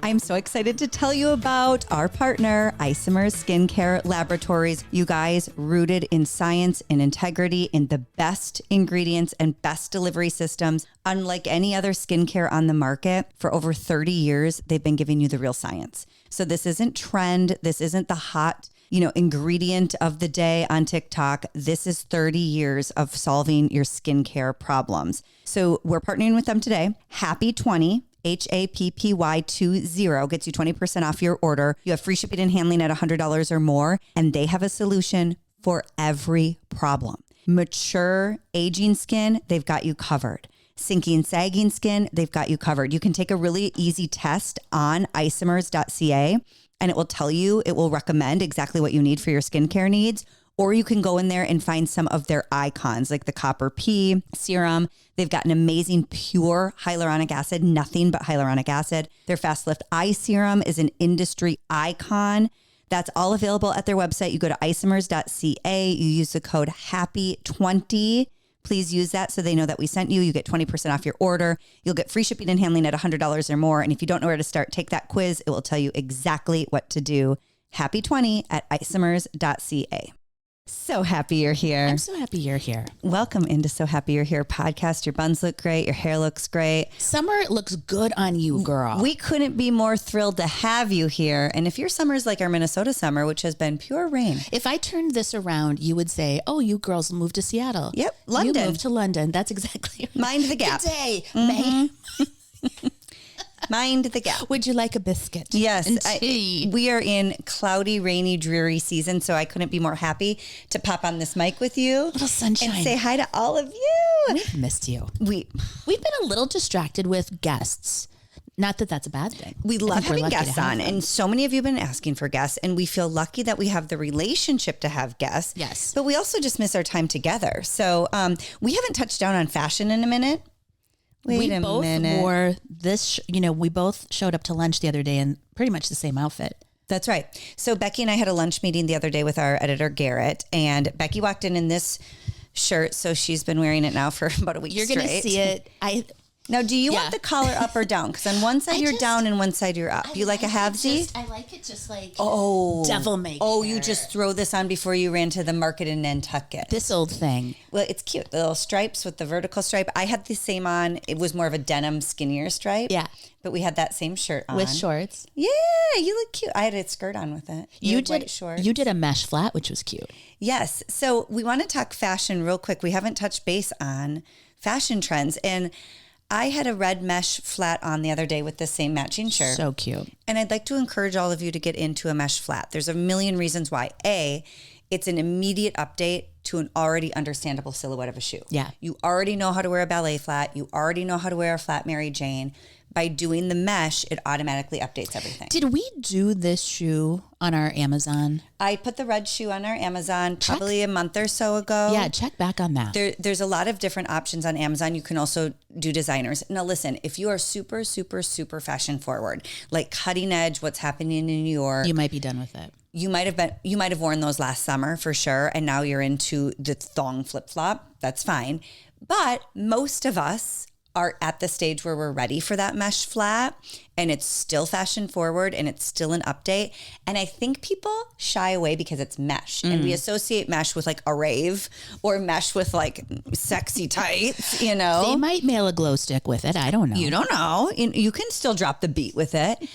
I'm so excited to tell you about our partner, Isomer Skincare Laboratories. You guys, rooted in science and integrity in the best ingredients and best delivery systems. Unlike any other skincare on the market, for over 30 years, they've been giving you the real science. So this isn't trend. This isn't the hot ingredient of the day on TikTok. This is 30 years of solving your skincare problems. So we're partnering with them today. Happy 20, HAPPY20 gets you 20% off your order. You have free shipping and handling at $100 or more, and they have a solution for every problem. Mature, aging skin, they've got you covered. Sinking, sagging skin, they've got you covered. You can take a really easy test on isomers.ca. And it will tell you, it will recommend exactly what you need for your skincare needs. Or you can go in there and find some of their icons like the Copper P serum. They've got an amazing pure hyaluronic acid, nothing but hyaluronic acid. Their Fast Lift Eye Serum is an industry icon. That's all available at their website. You go to isomers.ca, you use the code HAPPY20. Please use that so they know that we sent you. You get 20% off your order. You'll get free shipping and handling at $100 or more. And if you don't know where to start, take that quiz. It will tell you exactly what to do. Happy 20 at isomers.ca. So happy you're here. I'm so happy you're here. Welcome into So Happy You're Here podcast. Your buns look great. Your hair looks great. Summer looks good on you, girl. We couldn't be more thrilled to have you here. And if your summer's like our Minnesota summer, which has been pure rain. If I turned this around, you would say, oh, you girls moved to Seattle. Yep, London. You moved to London. That's exactly right. Mind the gap. Good day, May. Mind the gap. Would you like a biscuit? Yes. And tea? We are in cloudy, rainy, dreary season, so I couldn't be more happy to pop on this mic with you. A little sunshine. And say hi to all of you. We've missed you. We've been a little distracted with guests. Not that that's a bad thing. We love having guests on, and so many of you have been asking for guests, and we feel lucky that we have the relationship to have guests. Yes. But we also just miss our time together. So we haven't touched down on fashion in a minute. We both wore this, we both showed up to lunch the other day in pretty much the same outfit. That's right. So Becky and I had a lunch meeting the other day with our editor, Garrett, and Becky walked in this shirt. So she's been wearing it now for about a week straight. You're going to see it. Now, do you want the collar up or down? Because on one side you're down and one side you're up. You like a halvesy? I like it just like devil may care. Oh, you just throw this on before you ran to the market in Nantucket. This old thing. Well, it's cute. The little stripes with the vertical stripe. I had the same on. It was more of a denim, skinnier stripe. Yeah. But we had that same shirt on. With shorts. Yeah, you look cute. I had a skirt on with it. You did white shorts. You did a mesh flat, which was cute. Yes. So we want to talk fashion real quick. We haven't touched base on fashion trends. And I had a red mesh flat on the other day with the same matching shirt. So cute. And I'd like to encourage all of you to get into a mesh flat. There's a million reasons why. A, it's an immediate update to an already understandable silhouette of a shoe. Yeah. You already know how to wear a ballet flat. You already know how to wear a flat Mary Jane. By doing the mesh, it automatically updates everything. Did we do this shoe on our Amazon? I put the red shoe on our Amazon probably a month or so ago. Yeah, check back on that. There's a lot of different options on Amazon. You can also do designers. Now listen, if you are super, super, super fashion forward, like cutting edge, what's happening in New York. You might be done with it. You might have worn those last summer for sure. And now you're into the thong flip flop. That's fine. But most of us are at the stage where we're ready for that mesh flat and it's still fashion forward and it's still an update. And I think people shy away because it's mesh and we associate mesh with like a rave or mesh with like sexy tights, They might mail a glow stick with it. I don't know. You don't know. You can still drop the beat with it.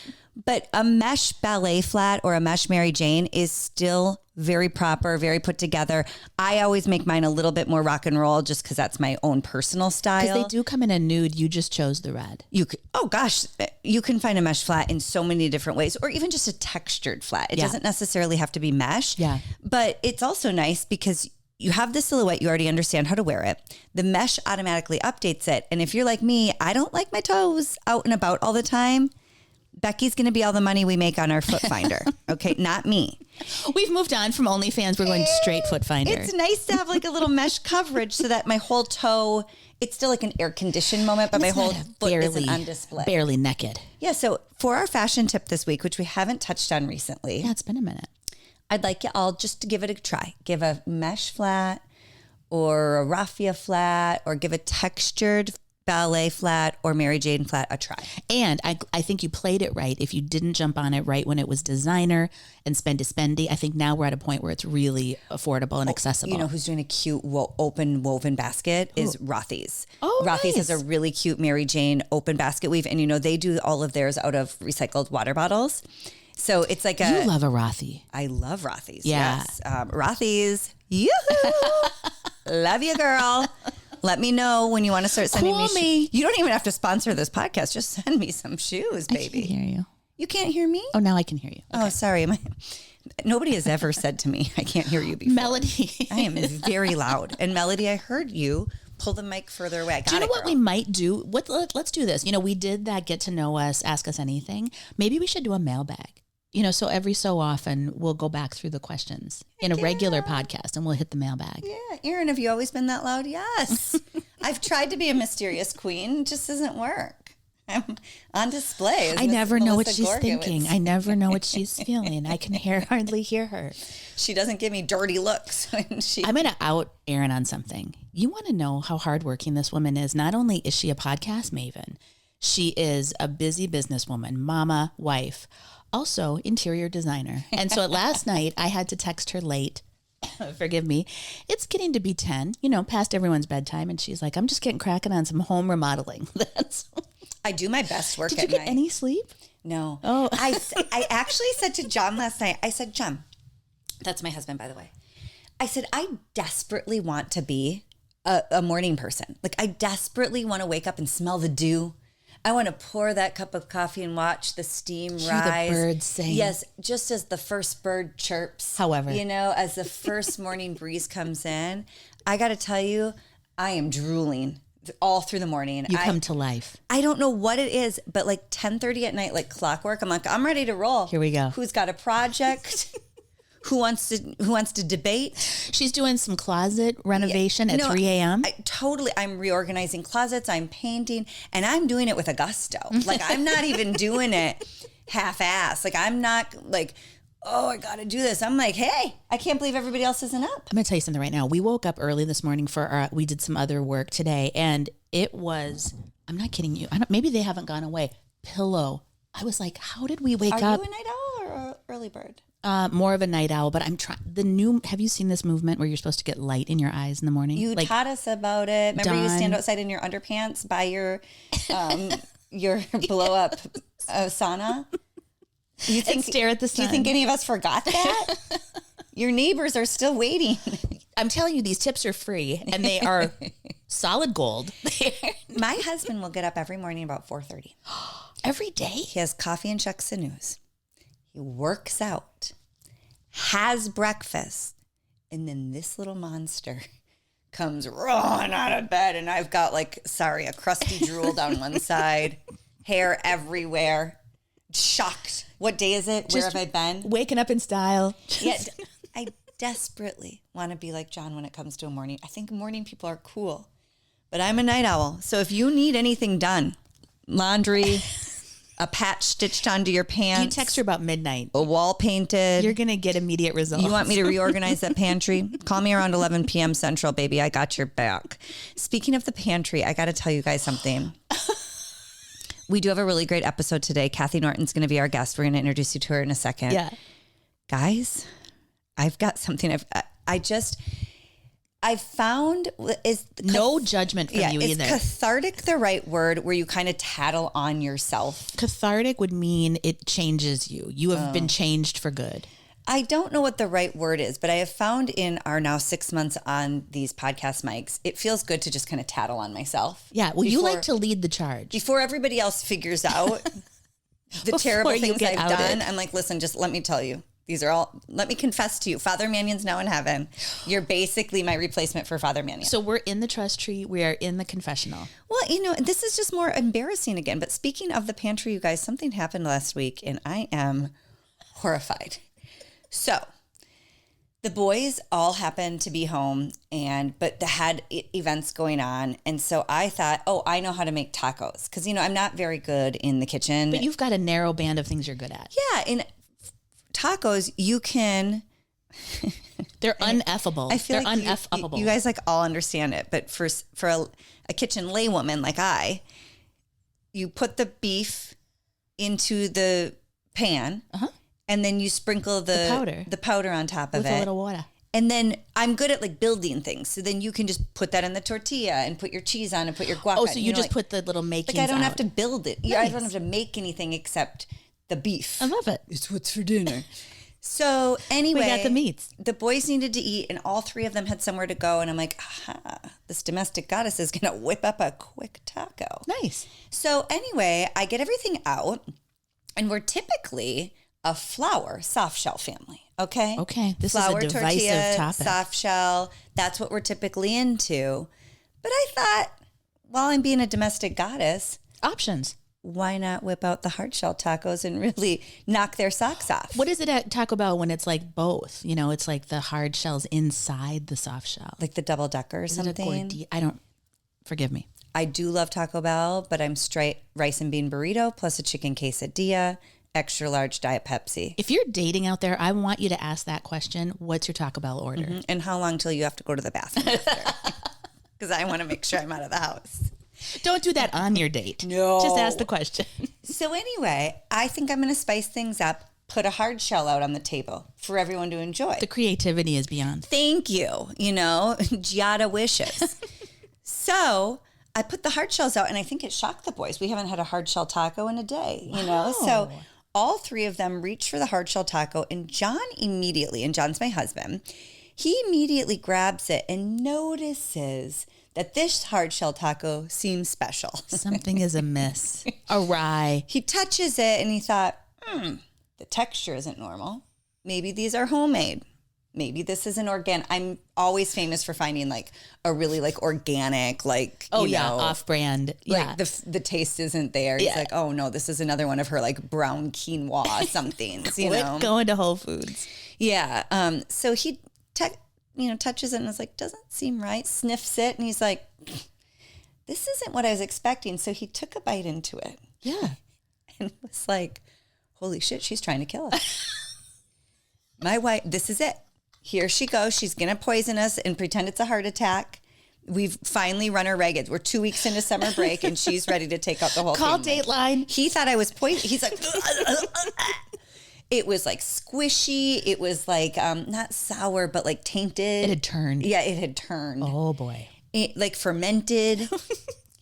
But a mesh ballet flat or a mesh Mary Jane is still very proper, very put together. I always make mine a little bit more rock and roll just because that's my own personal style. Because they do come in a nude. You just chose the red. You can find a mesh flat in so many different ways, or even just a textured flat. It doesn't necessarily have to be mesh. Yeah. But it's also nice because you have the silhouette, you already understand how to wear it. The mesh automatically updates it. And if you're like me, I don't like my toes out and about all the time. Becky's going to be all the money we make on our foot finder. Okay, not me. We've moved on from OnlyFans. We're going straight foot finder. It's nice to have like a little mesh coverage so that my whole toe, it's still like an air conditioned moment, but my whole foot isn't on display. Barely naked. Yeah, so for our fashion tip this week, which we haven't touched on recently. Yeah, it's been a minute. I'd like you all just to give it a try. Give a mesh flat or a raffia flat or give a textured Ballet Flat or Mary Jane Flat a try. And I think you played it right. If you didn't jump on it right when it was designer and spendy, I think now we're at a point where it's really affordable and accessible. You know who's doing a cute open woven basket is Rothy's. Oh, Rothy's nice. has a really cute Mary Jane open basket weave. And, you know, they do all of theirs out of recycled water bottles. So it's like You love a Rothy. I love Rothy's. Yeah. Yes. Rothy's. Yoo-hoo. Love you, girl. Let me know when you want to start sending me. You don't even have to sponsor this podcast. Just send me some shoes, baby. I can hear you. You can't hear me? Oh, now I can hear you. Oh, sorry. Nobody has ever said to me, I can't hear you before. Melody. I am very loud. And Melody, I heard you pull the mic further away. Do you know what we might do? Let's do this. You know, we did that get to know us, ask us anything. Maybe we should do a mailbag. You know, so every so often we'll go back through the questions in a regular podcast and we'll hit the mailbag. Yeah. Erin, have you always been that loud? Yes. I've tried to be a mysterious queen. It just doesn't work. I'm on display. I never know what she's thinking. I never know what she's feeling. I can hardly hear her. She doesn't give me dirty looks. I'm going to out Erin on something. You want to know how hardworking this woman is. Not only is she a podcast maven, she is a busy businesswoman, mama, wife, also interior designer. And so last night I had to text her late. Forgive me. It's getting to be 10, you know, past everyone's bedtime. And she's like, I'm just getting cracking on some home remodeling. I do my best work at night. Did you get any sleep? No. Oh. I actually said to John last night, I said, John, that's my husband, by the way. I said, I desperately want to be a morning person. Like, I desperately want to wake up and smell the dew. I want to pour that cup of coffee and watch the steam rise. Hear the birds sing. Yes, just as the first bird chirps. However. You know, as the first morning breeze comes in. I got to tell you, I am drooling all through the morning. You come to life. I don't know what it is, but like 10:30 at night, like clockwork, I'm like, I'm ready to roll. Here we go. Who's got a project? Who wants to debate? She's doing some closet renovation at 3 a.m. I'm reorganizing closets. I'm painting, and I'm doing it with a gusto. Like, I'm not even doing it half-ass. Like, I'm not like, oh, I got to do this. I'm like, hey, I can't believe everybody else isn't up. I'm going to tell you something right now. We woke up early this morning we did some other work today, and it was, I'm not kidding you. Maybe they haven't gone away. Pillow. I was like, how did we wake up? Are you a night owl or an early bird? More of a night owl, but I'm trying. Have you seen this movement where you're supposed to get light in your eyes in the morning? You taught us about it. Remember, you stand outside in your underpants by your blow up sauna. And stare at the sun. Do you think any of us forgot that? Your neighbors are still waiting. I'm telling you, these tips are free and they are solid gold. My husband will get up every morning about 4:30. Every day? He has coffee and checks the news. He works out, has breakfast, and then this little monster comes rolling out of bed, and I've got a crusty drool down one side, hair everywhere, shocked. What day is it? Where have I been? Waking up in style. Yeah, I desperately want to be like John when it comes to a morning. I think morning people are cool, but I'm a night owl. So if you need anything done, laundry, a patch stitched onto your pants. You text her about midnight. A wall painted. You're going to get immediate results. You want me to reorganize that pantry? Call me around 11 p.m. Central, baby. I got your back. Speaking of the pantry, I got to tell you guys something. We do have a really great episode today. Kathy Norton's going to be our guest. We're going to introduce you to her in a second. Yeah. Guys, I've got something I found is no judgment from you either. Is cathartic the right word where you kind of tattle on yourself? Cathartic would mean it changes you. You have been changed for good. I don't know what the right word is, but I have found in our now 6 months on these podcast mics, it feels good to just kind of tattle on myself. Yeah. Well, you like to lead the charge. Before everybody else figures out the terrible things I've done, I'm like, listen, just let me tell you. These are all, let me confess to you, Father Mannion's now in heaven. You're basically my replacement for Father Mannion. So we're in the trust tree. We are in the confessional. Well, this is just more embarrassing again. But speaking of the pantry, you guys, something happened last week and I am horrified. So the boys all happened to be home but they had events going on. And so I thought, I know how to make tacos. Because, I'm not very good in the kitchen. But you've got a narrow band of things you're good at. Yeah. In tacos, you can They're uneffable. I feel They're like uneffable. you guys like all understand it, but for a kitchen laywoman like you put the beef into the pan, and then you sprinkle the powder on top of with it. a little water. And then I'm good at like building things. So then you can just put that in the tortilla and put your cheese on and put your guac on. Oh, so you just like, put the little makings Like I don't out. have to build it. Nice. I don't have to make anything except the beef. I love it. It's what's for dinner. So anyway, We got the meats. The boys needed to eat and all three of them had somewhere to go. And I'm like, this domestic goddess is going to whip up a quick taco. Nice. So anyway, I get everything out and we're typically a flour soft shell family. Okay. This flour, is a divisive tortilla, topic. soft shell. That's what we're typically into. But I thought, while I'm being a domestic goddess, Options. why not whip out the hard shell tacos and really knock their socks off? What is it at Taco Bell when it's like both? You know, it's like the hard shells inside the soft shell. Like the double decker or Is it a something? gordita? I don't. Forgive me. I do love Taco Bell, but I'm straight rice and bean burrito plus a chicken quesadilla, extra large Diet Pepsi. If you're dating out there, I want you to ask that question. What's your Taco Bell order? Mm-hmm. And how long till you have to go to the bathroom after? Because I want to make sure I'm out of the house. Don't do that on your date. No. Just ask the question. So anyway, I think I'm going to spice things up, put a hard shell out on the table for everyone to enjoy. The creativity is beyond. Thank you. Giada wishes. So I put the hard shells out and I think it shocked the boys. We haven't had a hard shell taco in a day, Wow. So all three of them reached for the hard shell taco and John immediately, and John's my husband, he immediately grabs it and notices that this hard shell taco seems special. Something is amiss. Awry. He touches it and he thought, the texture isn't normal. Maybe these are homemade. Maybe this is an organic. I'm always famous for finding like a really like organic, like, off-brand. Like the taste isn't there. He's like, oh no, this is another one of her like brown quinoa somethings, Quit going to Whole Foods. Yeah. So he touches it and is like, doesn't seem right. Sniffs it and he's like, this isn't what I was expecting. So he took a bite into it. Yeah. And was like, holy shit, she's trying to kill us. My wife, this is it. Here she goes. She's going to poison us and pretend it's a heart attack. We've finally run her ragged. We're 2 weeks into summer break and she's ready to take out the whole Call family. Dateline. He thought I was poison. He's like, it was like squishy. It was like, not sour, but like tainted. It had turned. Yeah, it had turned. Oh boy. It like fermented.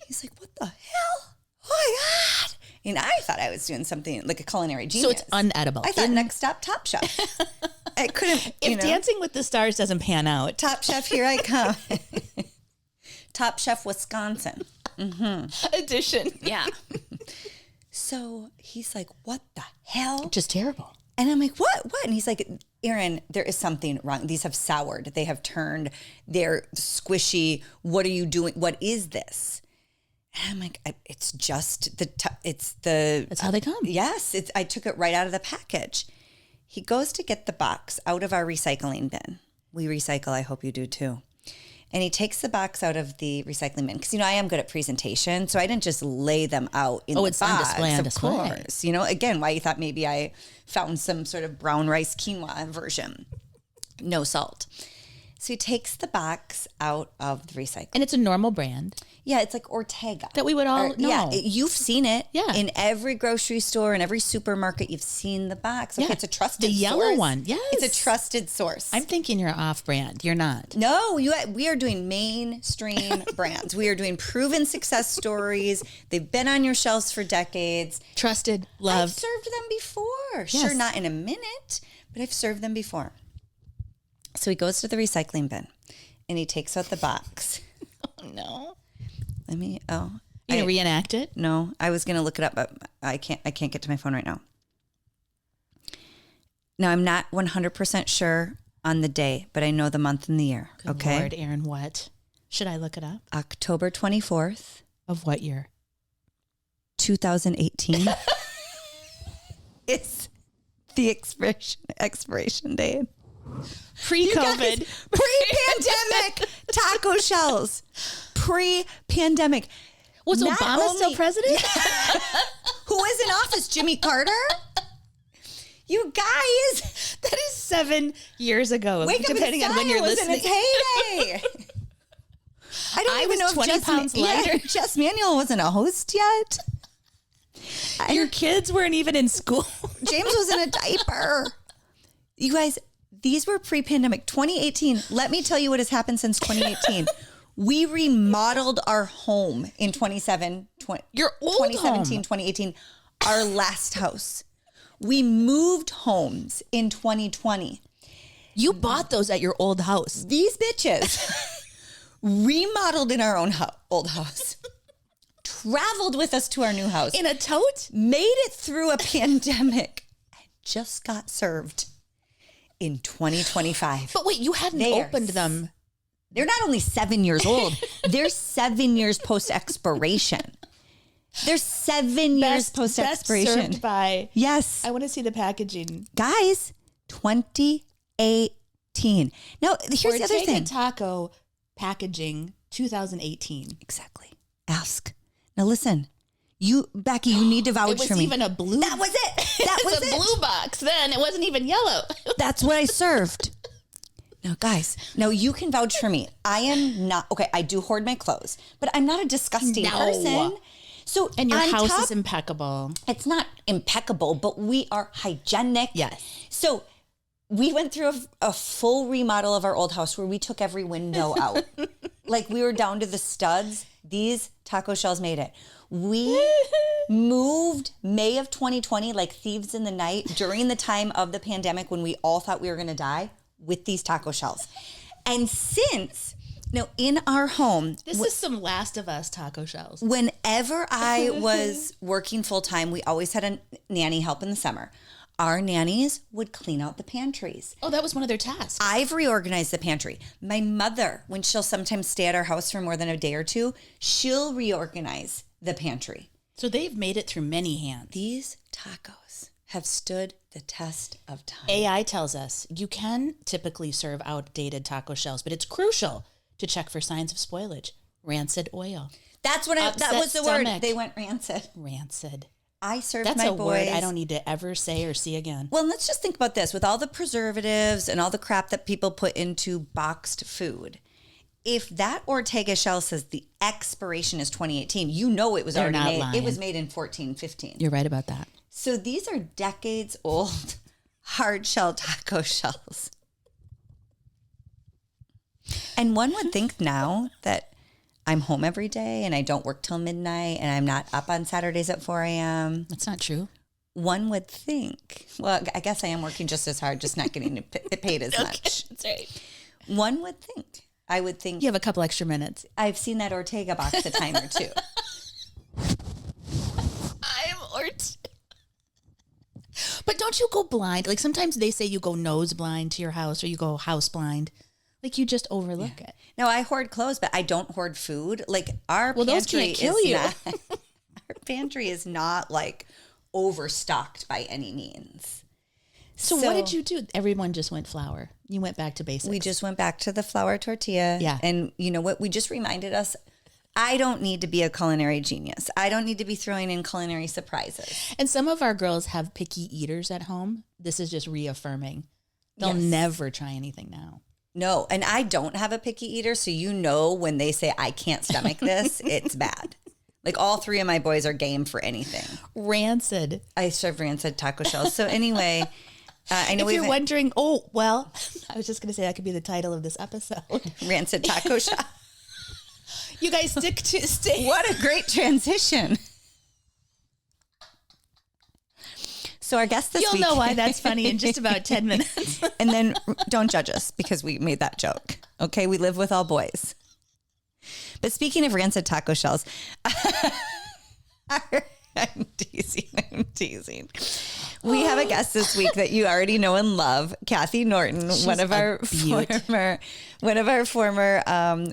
He's like, what the hell? Oh my God. And I thought I was doing something like a culinary genius. So it's unedible. I thought next stop, Top Chef. I couldn't, If Dancing with the Stars doesn't pan out. Top Chef, here I come. Top Chef, Wisconsin. Edition. Yeah. So he's like, what the hell? Just terrible. And I'm like, what? And he's like, Erin, there is something wrong. These have soured. They have turned. They're squishy. What are you doing? What is this? And I'm like, it's just That's how they come. Yes. I took it right out of the package. He goes to get the box out of our recycling bin. We recycle. I hope you do too. And he takes the box out of the recycling bin. Because, I am good at presentation. So I didn't just lay them out in the it's box. on display, on display. Of course. Again, why you thought maybe I found some sort of brown rice quinoa version. No salt. So he takes the box out of the recycling. And it's a normal brand Yeah, it's like Ortega. that we would all know. Yeah, you've seen it. Yeah. In every grocery store and every supermarket, you've seen the box. Okay, Yeah. it's a trusted The yellow source. one, yes. It's a trusted source. I'm thinking you're off brand. You're not. No, we are doing mainstream brands. We are doing proven success stories. They've been on your shelves for decades. Trusted, I've loved. served them before. Yes. Sure, not in a minute, but I've served them before. So he goes to the recycling bin and he takes out the box. Oh, no. You gonna reenact it? No, I was gonna look it up, but I can't get to my phone right now. Now I'm not 100% sure on the day, but I know the month and the year. Good okay. Lord, Erin, what? Should I look it up? October 24th, Of what year? 2018. It's the expiration date. Pre-COVID. Pre-pandemic taco shells. Pre-pandemic. Was Not Obama still only- president? Who was in office? Jimmy Carter? You guys, That is 7 years ago, Wake Up depending and on when you're Style was listening. in its heyday. I don't I even was know if 20 pounds lighter. Jess Manuel wasn't a host yet. Your kids weren't even in school. James was in a diaper. You guys, these were pre-pandemic. 2018. Let me tell you what has happened since 2018. We remodeled our home in 2017, 2018, our last house. We moved homes in 2020. You bought those at your old house. These bitches remodeled in our own old house, traveled with us to our new house, In a tote? made it through a pandemic, and just got served in 2025. But wait, you hadn't opened them. They're not only 7 years old, they're 7 years post expiration. They're 7 years post expiration. Served by. Yes. I want to see the packaging. Guys, 2018. Now, here's the other Ortega thing. Taco packaging 2018. Exactly. Ask. Now listen, Becky, you need to vouch for me. It was even a blue. That was it. That was a it. blue box then. It wasn't even yellow. That's what I served. Now, guys, you can vouch for me. I am not, okay, I do hoard my clothes, but I'm not a disgusting person. So, And your house is is impeccable. It's not impeccable, but we are hygienic. Yes. So we went through a full remodel of our old house where we took every window out. Like we were down to the studs. These taco shells made it. We moved May of 2020 like thieves in the night during the time of the pandemic when we all thought we were going to die with these taco shells. And since, in our home. This is some Last of Us taco shells. Whenever I was working full time, we always had a nanny help in the summer. Our nannies would clean out the pantries. Oh, that was one of their tasks. I've reorganized the pantry. My mother, when she'll sometimes stay at our house for more than a day or two, she'll reorganize the pantry. So they've made it through many hands. These tacos have stood the test of time. AI tells us you can typically serve outdated taco shells, but it's crucial to check for signs of spoilage. Rancid oil. That was the stomach. word. They went rancid. Rancid. I served That's my a boys. word I don't need to ever say or see again. Well, let's just think about this. With all the preservatives and all the crap that people put into boxed food, if that Ortega shell says the expiration is 2018, it was already made. Lying. It was made in 14, 15. You're right about that. So these are decades old hard shell taco shells. And one would think now that I'm home every day and I don't work till midnight and I'm not up on Saturdays at 4 a.m. That's not true. One would think, well, I guess I am working just as hard, just not getting paid as much. That's right. One would think. I would think. You have a couple extra minutes. I've seen that Ortega box a time or two. But don't you go blind? Like sometimes they say you go nose blind to your house or you go house blind. Like you just overlook it. No, I hoard clothes, but I don't hoard food. like our Well, those pantry can't kill is you. not, our pantry is not like overstocked by any means. So what did you do? Everyone just went flour. You went back to basics. We just went back to the flour tortilla. Yeah. And you know what? We just reminded us, I don't need to be a culinary genius. I don't need to be throwing in culinary surprises. And some of our girls have picky eaters at home. This is just reaffirming. They'll Yes. never try anything now. No, and I don't have a picky eater, so when they say I can't stomach this, it's bad. Like all three of my boys are game for anything. Rancid. I serve rancid taco shells. So anyway, I know If you're wondering, I was just going to say that could be the title of this episode. rancid taco shell. You guys stay. What a great transition. So our guest this week. You'll know why that's funny in just about 10 minutes. And then don't judge us because we made that joke. Okay, we live with all boys. But speaking of rancid taco shells, I'm teasing. We have a guest this week that you already know and love, Kathy Norton, one of our former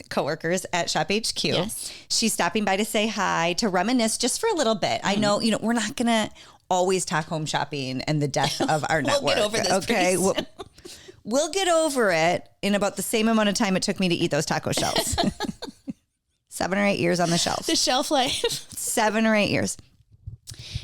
coworkers at Shop HQ. Yes. She's stopping by to say hi, to reminisce just for a little bit. I know, we're not going to always talk home shopping and the death of our network. We'll get over this pretty soon. We'll get over it in about the same amount of time it took me to eat those taco shells. 7 or 8 years on the shelf. The shelf life. 7 or 8 years.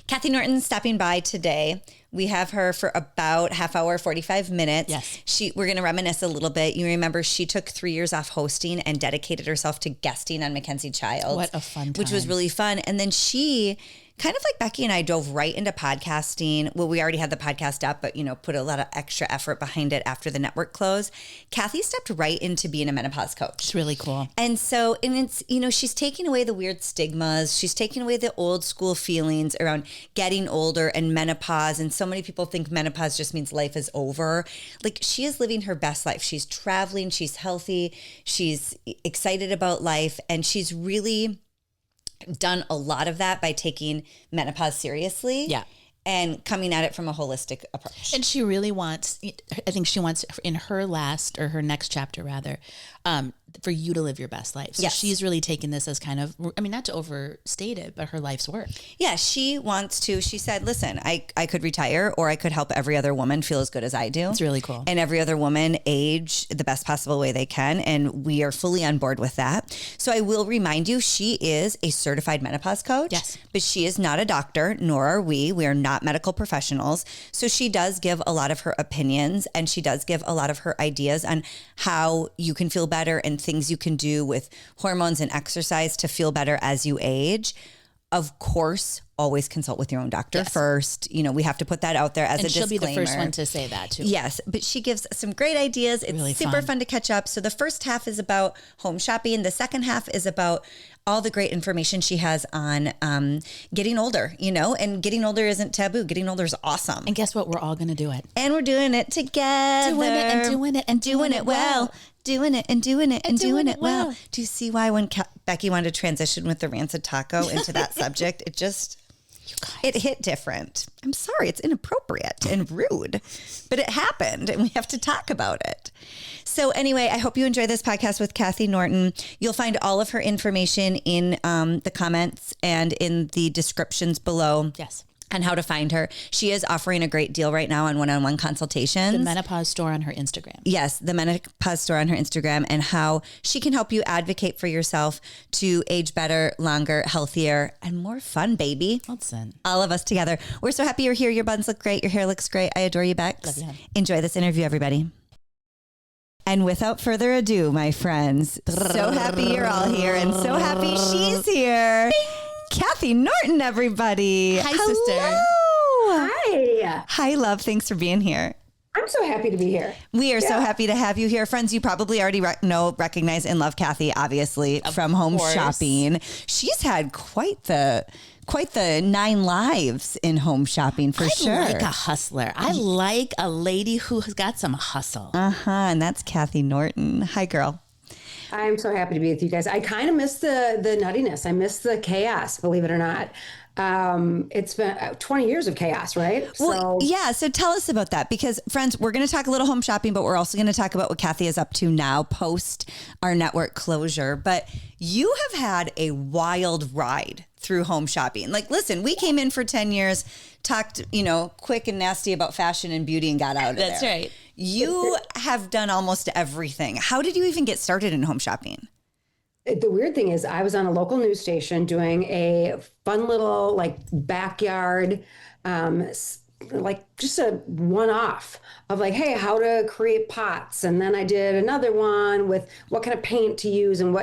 Kathy Norton stopping by today We have her for about half hour, 45 minutes. Yes. We're going to reminisce a little bit. You remember she took 3 years off hosting and dedicated herself to guesting on Mackenzie Childs. What a fun time. Which was really fun. And then she, kind of like Becky and I, dove right into podcasting. Well, we already had the podcast up, but, put a lot of extra effort behind it after the network closed. Kathy stepped right into being a menopause coach. It's really cool. And so, it's, she's taking away the weird stigmas. She's taking away the old school feelings around getting older and menopause. And so many people think menopause just means life is over. Like, she is living her best life. She's traveling. She's healthy. She's excited about life. And she's really done a lot of that by taking menopause seriously. Yeah. And coming at it from a holistic approach. And she really wants, I think she wants in her last, or her next chapter rather, for you to live your best life. So she's really taken this as kind of, not to overstate it, but her life's work. Yeah, she said, listen, I could retire, or I could help every other woman feel as good as I do. It's really cool. And every other woman age the best possible way they can. And we are fully on board with that. So I will remind you, she is a certified menopause coach. Yes. But she is not a doctor, nor are we. We are not medical professionals. So she does give a lot of her opinions, and she does give a lot of her ideas on how you can feel better and things you can do with hormones and exercise to feel better as you age. Of course, always consult with your own doctor first. We have to put that out there as a disclaimer. And she'll be the first one to say that too. Yes, but she gives some great ideas. It's really super fun to catch up. So the first half is about home shopping. The second half is about all the great information she has on getting older, and getting older isn't taboo. Getting older is awesome. And guess what? We're all going to do it. And we're doing it together. Doing it well. Doing it and doing it and doing it well. Do you see why when Becky wanted to transition with the rancid taco into that subject, it hit different. I'm sorry, it's inappropriate and rude, but it happened and we have to talk about it. So anyway, I hope you enjoy this podcast with Kathy Norton. You'll find all of her information in the comments and in the descriptions below. Yes. On how to find her. She is offering a great deal right now on one-on-one consultations. The Menopause store on her Instagram. Yes, the Menopause store on her Instagram, and how she can help you advocate for yourself to age better, longer, healthier, and more fun, baby. Listen. All of us together. We're so happy you're here. Your buns look great. Your hair looks great. I adore you, Bex. Love you. Enjoy this interview, everybody. And without further ado, my friends, so happy you're all here and so happy she's here. Bing! Kathy Norton, everybody. Hi, Hello. sister. Hi. Hi, love. Thanks for being here. I'm so happy to be here. We are so happy to have you here. Friends, you probably already recognize and love Kathy, obviously, from home shopping. She's had quite the 9 lives in home shopping for sure. I like a hustler. I like a lady who has got some hustle. And that's Kathy Norton. Hi, girl. I'm so happy to be with you guys. I kind of miss the nuttiness. I miss the chaos, believe it or not. It's been 20 years of chaos, right? Well, so tell us about that, because friends, we're going to talk a little home shopping, but we're also going to talk about what Kathy is up to now post our network closure. But you have had a wild ride through home shopping. Like, listen, we came in for 10 years, talked, quick and nasty about fashion and beauty and got out of there. That's right. You have done almost everything. How did you even get started in home shopping? The weird thing is I was on a local news station doing a fun little backyard, just a one-off of hey, how to create pots. And then I did another one with what kind of paint to use and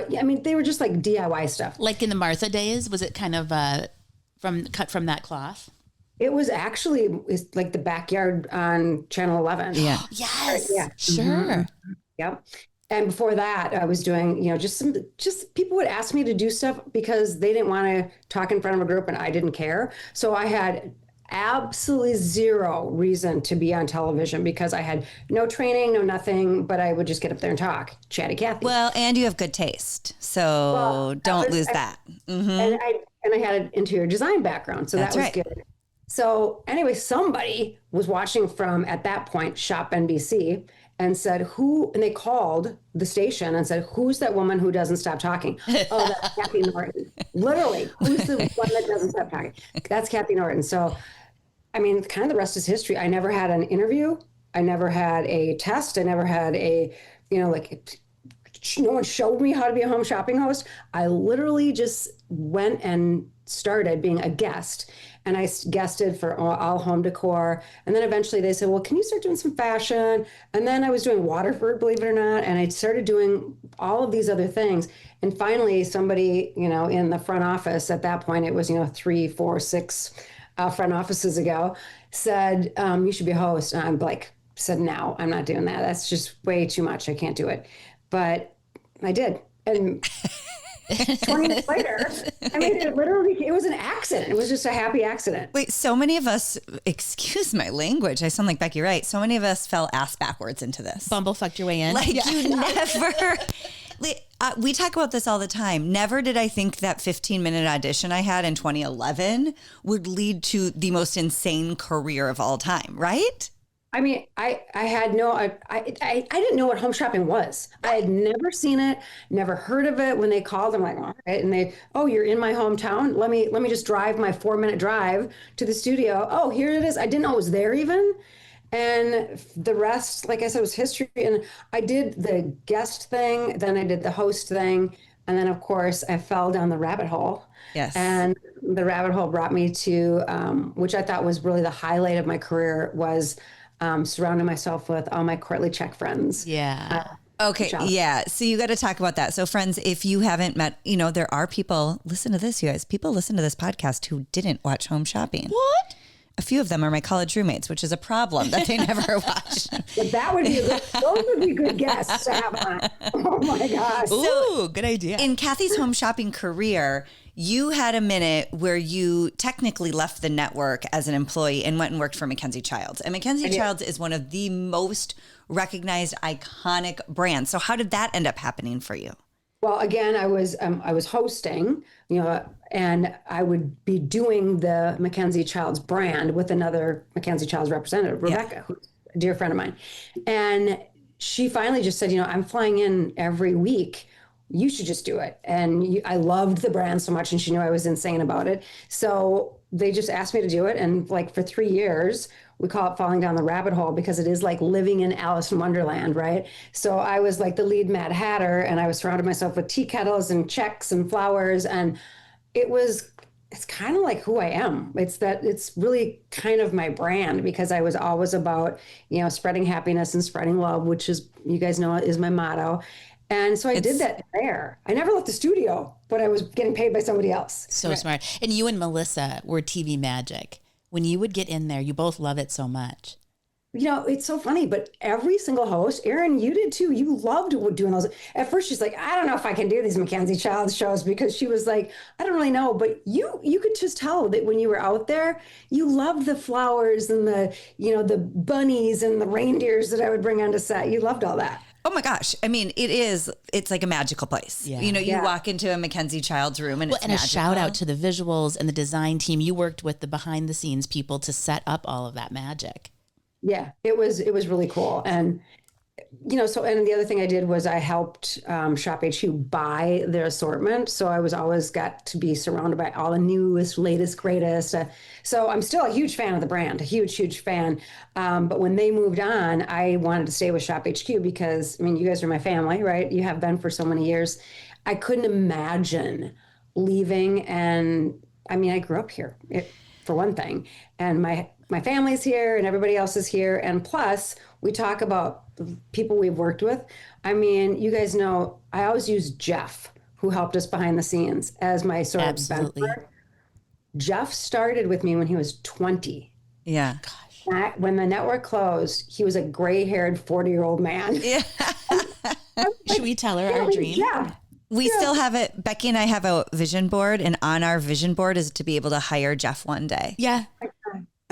they were just DIY stuff. Like in the Martha days, was it kind of cut from that cloth? It was actually the backyard on Channel 11. Yeah. Yes. Yeah. Sure. Mm-hmm. Yep. And before that, I was doing, just people would ask me to do stuff because they didn't want to talk in front of a group and I didn't care. So I had absolutely zero reason to be on television because I had no training, no nothing, but I would just get up there and talk. Chatty Kathy. Well, and you have good taste. So don't lose that. Mm-hmm. And I had an interior design background. So that was good. So anyway, somebody was watching from, at that point, Shop NBC and said, and they called the station and said, who's that woman who doesn't stop talking? Oh, that's Kathy Norton. Literally, who's the one that doesn't stop talking? That's Kathy Norton. So, kind of the rest is history. I never had an interview. I never had a test. I never had a, no one showed me how to be a home shopping host. I literally just went and started being a guest. And I guested for all home decor. And then eventually they said, well, can you start doing some fashion? And then I was doing Waterford, believe it or not. And I started doing all of these other things. And finally, somebody, in the front office at that point, it was, 3, 4, 6 front offices ago, said, you should be a host. And I'm like, said, no, I'm not doing that. That's just way too much. I can't do it. But I did. And 20 minutes later, I mean, it was an accident. It was just a happy accident. Wait, so many of us, excuse my language, I sound like Becky Wright. So many of us fell ass backwards into this. Bumblefucked your way in. You never... we talk about this all the time. Never did I think that 15-minute audition I had in 2011 would lead to the most insane career of all time, right? I mean, I had I didn't know what home shopping was. I had never seen it, never heard of it. When they called, I'm like, all right. And you're in my hometown. Let me just drive my 4-minute drive to the studio. Oh, here it is. I didn't know it was there even. And the rest, like I said, was history. And I did the guest thing, then I did the host thing. And then, of course, I fell down the rabbit hole. Yes. And the rabbit hole brought me to, which I thought was really the highlight of my career, was surrounding myself with all my Courtly Check friends. Yeah. Okay. Yeah. So you got to talk about that. So friends, if you haven't met, there are people, listen to this, you guys, people listen to this podcast who didn't watch Home Shopping. What? A few of them are my college roommates, which is a problem that they never watched. But that would be those would be good guests to have on. Oh my gosh. Ooh, good idea. In Kathy's home shopping career, you had a minute where you technically left the network as an employee and went and worked for Mackenzie Childs. And Mackenzie Childs is one of the most recognized, iconic brands. So how did that end up happening for you? Well, again, I was hosting, and I would be doing the Mackenzie Childs brand with another Mackenzie Childs representative, Rebecca, who's a dear friend of mine. And she finally just said, I'm flying in every week. You should just do it. And I loved the brand so much, and she knew I was insane about it. So they just asked me to do it. And for 3 years, we call it falling down the rabbit hole, because it is like living in Alice in Wonderland, right? So I was like the lead Mad Hatter, and I was surrounded myself with tea kettles and checks and flowers. And it's kind of like who I am. It's really kind of my brand, because I was always about, spreading happiness and spreading love, which is, you guys know, is my motto. And so I did that there. I never left the studio, but I was getting paid by somebody else. So smart. And you and Melissa were TV magic. When you would get in there, you both love it so much. It's so funny, but every single host, Erin, you did too. You loved doing those. At first, she's like, I don't know if I can do these Mackenzie Childs shows, because she was like, I don't really know. But you could just tell that when you were out there, you loved the flowers and the bunnies and the reindeers that I would bring onto set. You loved all that. Oh my gosh. I mean, it's like a magical place. Yeah. You walk into a Mackenzie Childs room and it's magical. A shout out to the visuals and the design team. You worked with the behind the scenes people to set up all of that magic. Yeah, it was really cool. And, and the other thing I did was I helped Shop HQ buy their assortment. So I was always got to be surrounded by all the newest, latest, greatest. So I'm still a huge fan of the brand, a huge, huge fan. But when they moved on, I wanted to stay with Shop HQ because, you guys are my family, right? You have been for so many years. I couldn't imagine leaving. And I grew up here, for one thing. And my family's here and everybody else is here. And plus, we talk about people we've worked with. You guys know, I always use Jeff, who helped us behind the scenes, as my sort of mentor. Jeff started with me when he was 20. Yeah. Gosh. When the network closed, he was a gray-haired 40-year-old man. Yeah. Should we tell her our dream? Yeah. We still have it. Becky and I have a vision board, and on our vision board is to be able to hire Jeff one day. Yeah.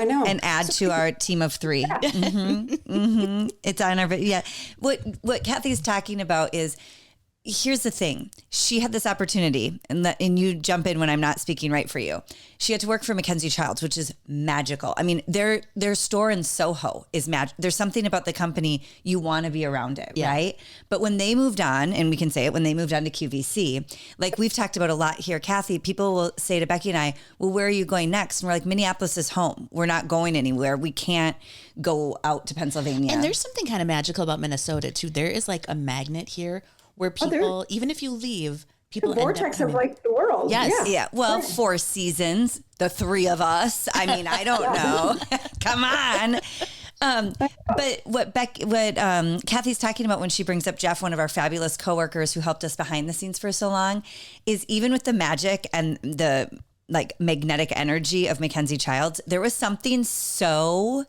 I know. And add to our team of 3. Yeah. It's on our, yeah. What Kathy's talking about is, here's the thing. She had this opportunity, and you jump in when I'm not speaking right for you. She had to work for Mackenzie Childs, which is magical. Their store in Soho is magic. There's something about the company, you want to be around it, right? But when they moved on, and we can say it, when they moved on to QVC, like we've talked about a lot here, Kathy, people will say to Becky and I, well, where are you going next? And we're like, Minneapolis is home. We're not going anywhere. We can't go out to Pennsylvania. And there's something kind of magical about Minnesota too. There is like a magnet here where people, even if you leave, people the vortex of like the world. Yes. Yeah. Well, 4 seasons, the 3 of us. I mean, I don't know. Come on. But what Kathy's talking about when she brings up Jeff, one of our fabulous coworkers who helped us behind the scenes for so long, is even with the magic and the like magnetic energy of Mackenzie Childs, there was something so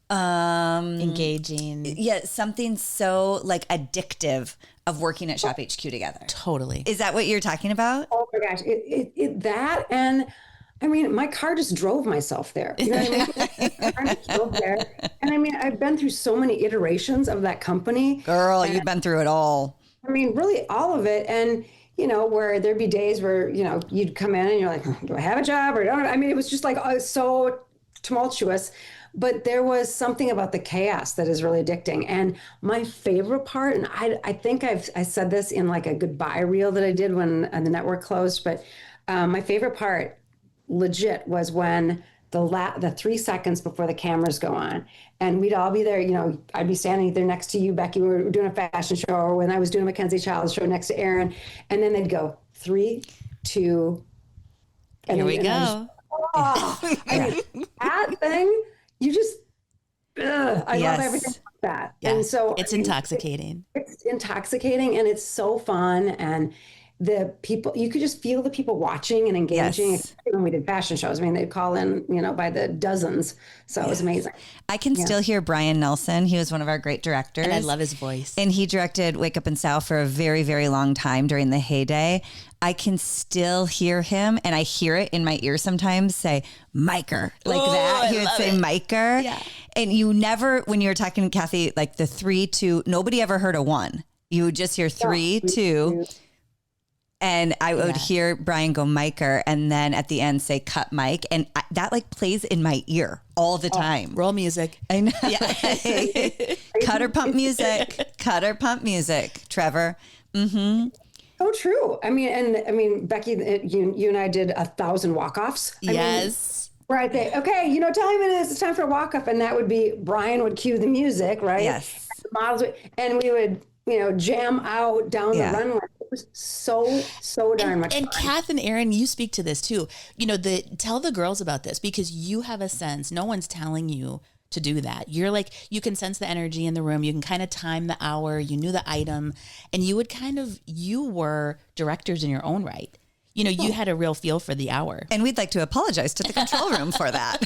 engaging. Yeah, something so like addictive of working at Shop HQ together. Totally. Is that what you're talking about? Oh my gosh, that, and I mean, my car just drove myself there. You know what I mean? My car just drove there. And I mean, I've been through so many iterations of that company. Girl, you've been through it all. I mean, really all of it. And, you know, where there'd be days where, you know, you'd come in and you're like, do I have a job or don't? I mean, it was just like so tumultuous. But there was something about the chaos that is really addicting. And my favorite part, and I think I said this in like a goodbye reel that I did when the network closed, but my favorite part legit was when the 3 seconds before the cameras go on and we'd all be there, you know, I'd be standing either next to you, Becky, we were doing a fashion show, or when I was doing a Mackenzie Childs show next to Aaron, and then they'd go 3, 2, and here we go. I mean, that thing, you just, I love everything like that. Yeah. And so it's intoxicating. It's intoxicating and it's so fun. And the people, you could just feel the people watching and engaging. Yes. When we did fashion shows, I mean, they'd call in, you know, by the dozens. So it was amazing. I can still hear Brian Nelson. He was one of our great directors. And I love his voice. And he directed Wake Up in Style for a very, very long time during the heyday. I can still hear him, and I hear it in my ear sometimes say, Miker, like that. He would say Miker. Yeah. And you never, when you were talking to Kathy, like the 3, 2, nobody ever heard a 1. You would just hear 3, 2. And I would hear Brian go Miker, and then at the end say cut Mike. And that like plays in my ear all the time. Roll music. I know. Yeah. Cut or pump music. Cut or pump music. Trevor. Mm-hmm. Oh, true. I mean, Becky, you and I did 1,000 walk-offs. Yes. Right there. Okay, you know, time it is. It's time for a walk-off. And that would be, Brian would cue the music, right? Yes. And the models and we would, you know, jam out down the runway. It was so darn much fun. And Kath and Aaron, you speak to this too. You know, tell the girls about this, because you have a sense. No one's telling you to do that. You're like, you can sense the energy in the room. You can kind of time the hour. You knew the item, and you were directors in your own right. You know, you had a real feel for the hour. And we'd like to apologize to the control room for that.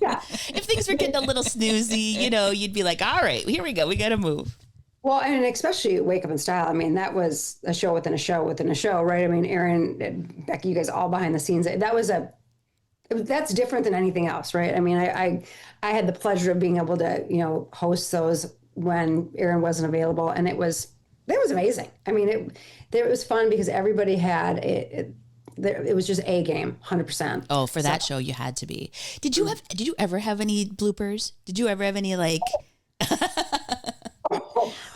Yeah. If things were getting a little snoozy, you know, you'd be like, all right, here we go. We got to move. Well, and especially Wake Up in Style. I mean, that was a show within a show within a show, right? I mean, Aaron and Becky, you guys all behind the scenes. That's different than anything else, right? I mean, I had the pleasure of being able to, you know, host those when Aaron wasn't available, and it was amazing. I mean, it was fun because everybody had it was just a game, 100%. Oh, for that show, you had to be. Did you ever have any bloopers? Did you ever have any like?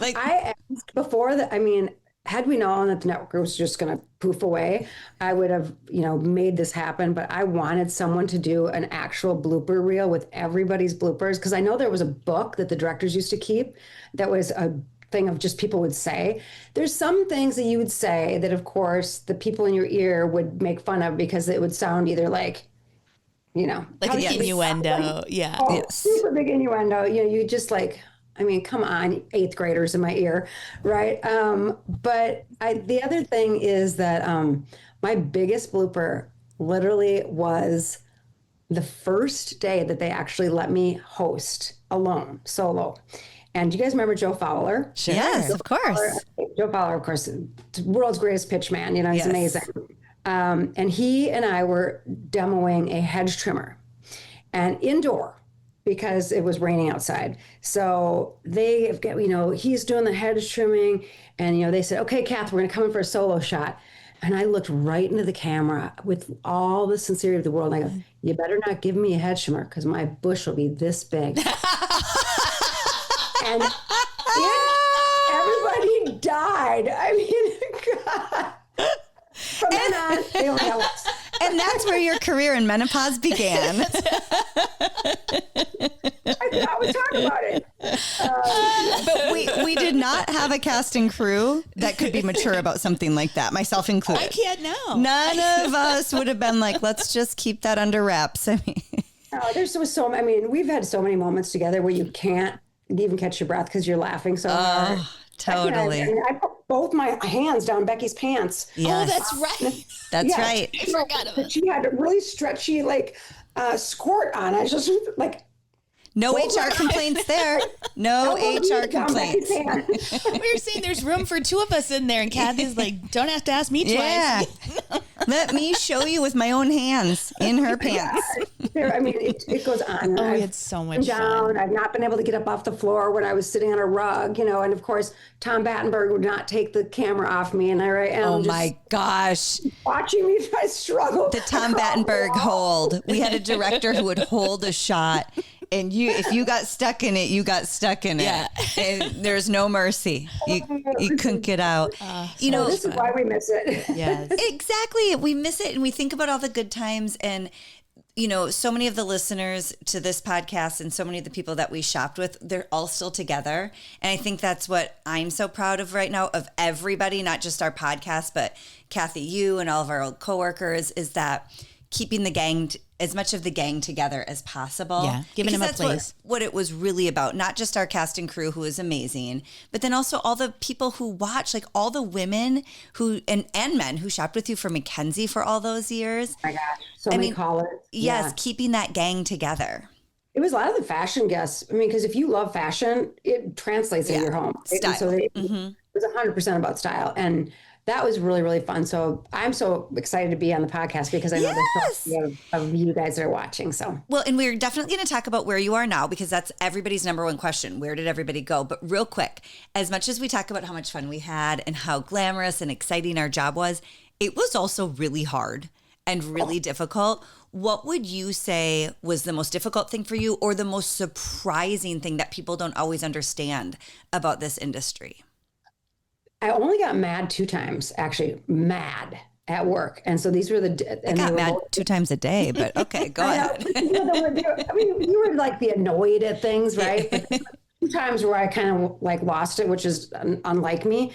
Like I asked before that. I mean, had we known that the network was just going to poof away, I would have, you know, made this happen. But I wanted someone to do an actual blooper reel with everybody's bloopers, because I know there was a book that the directors used to keep that was a thing of just people would say. There's some things that you would say that, of course, the people in your ear would make fun of because it would sound either like, you know, like an innuendo. Yeah. Super big innuendo. You know, you just like, I mean, come on, 8th graders in my ear, right? But the other thing is that my biggest blooper literally was the first day that they actually let me host alone, solo. And do you guys remember Joe Fowler? Sure. Yes, of course. Joe Fowler, of course, world's greatest pitch man. You know, he's amazing. And he and I were demoing a hedge trimmer, and indoor, because it was raining outside. So he's doing the hedge trimming, and, you know, they said, okay, Kath, we're going to come in for a solo shot. And I looked right into the camera with all the sincerity of the world. And I go, you better not give me a hedge trimmer, because my bush will be this big. And everybody died. I mean, God. From then on, they don't know us. And that's where your career in menopause began. That would talk about it. But we did not have a cast and crew that could be mature about something like that, myself included. I can't know. None of us would have been like, let's just keep that under wraps. I mean, I mean, we've had so many moments together where you can't even catch your breath because you're laughing so hard. Totally. I put both my hands down Becky's pants. Yes. Oh, that's right. That's right. I forgot about that. She had a really stretchy, skirt on. I just like. No HR complaints there. No HR complaints. We were saying there's room for two of us in there, and Kathy's like, don't have to ask me twice. Yeah. Let me show you with my own hands in her pants. I mean, it goes on. Oh, it's so much fun. I've not been able to get up off the floor when I was sitting on a rug, and of course, Tom Battenberg would not take the camera off me. And I am oh my gosh. Watching me try to struggle. The Tom Battenberg hold. We had a director who would hold a shot. And if you got stuck in it, you got stuck in it. Yeah. And there's no mercy. You couldn't get out. This is why we miss it. Yes. Exactly. We miss it and we think about all the good times. And, so many of the listeners to this podcast and so many of the people that we shopped with, they're all still together. And I think that's what I'm so proud of right now, of everybody, not just our podcast, but Kathy, you and all of our old coworkers, is that keeping the gang, as much of the gang together as possible. Yeah, giving them a place. What it was really about, not just our cast and crew who is amazing, but then also all the people who watch, like all the women who and men who shopped with you for Mackenzie for all those years. Oh my gosh, so many callers. Yes, keeping that gang together. It was a lot of the fashion guests. I mean, because if you love fashion, it translates in your home. Style. So it was 100% about style. And that was really, really fun. So I'm so excited to be on the podcast because I know there's so many of you guys that are watching. So well, and we're definitely going to talk about where you are now because that's everybody's number one question. Where did everybody go? But real quick, as much as we talk about how much fun we had and how glamorous and exciting our job was, it was also really hard and really difficult. What would you say was the most difficult thing for you or the most surprising thing that people don't always understand about this industry? I only got mad 2 times, actually mad at work. And so these were I got mad 2 times a day, but okay, go ahead. You were like the annoyed at things, right? But 2 times where I kind of like lost it, which is unlike me.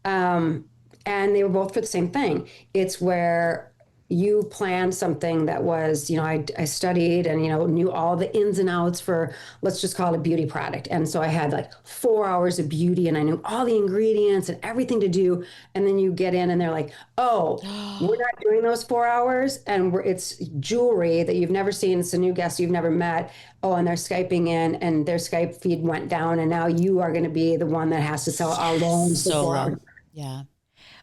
And they were both for the same thing. It's where you planned something that was, I studied and, knew all the ins and outs for, let's just call it a beauty product. And so I had like 4 hours of beauty and I knew all the ingredients and everything to do. And then you get in and they're like, oh, we're not doing those 4 hours. And it's jewelry that you've never seen. It's a new guest you've never met. Oh, and they're Skyping in and their Skype feed went down. And now you are going to be the one that has to sell alone. So long. Yeah.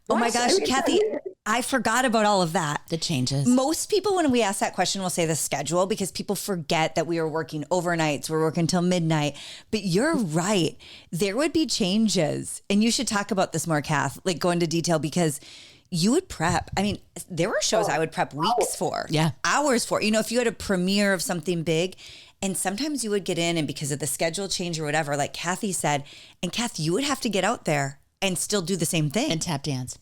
Oh my gosh, Kathy, I forgot about all of that. The changes. Most people, when we ask that question, will say the schedule because people forget that we were working overnights. We're working till midnight. But you're right. There would be changes. And you should talk about this more, Kath, like go into detail because you would prep. I mean, there were shows I would prep weeks for. Yeah. Hours for. If you had a premiere of something big, and sometimes you would get in and because of the schedule change or whatever, like Kathy said, and Kath, you would have to get out there and still do the same thing. And tap dance.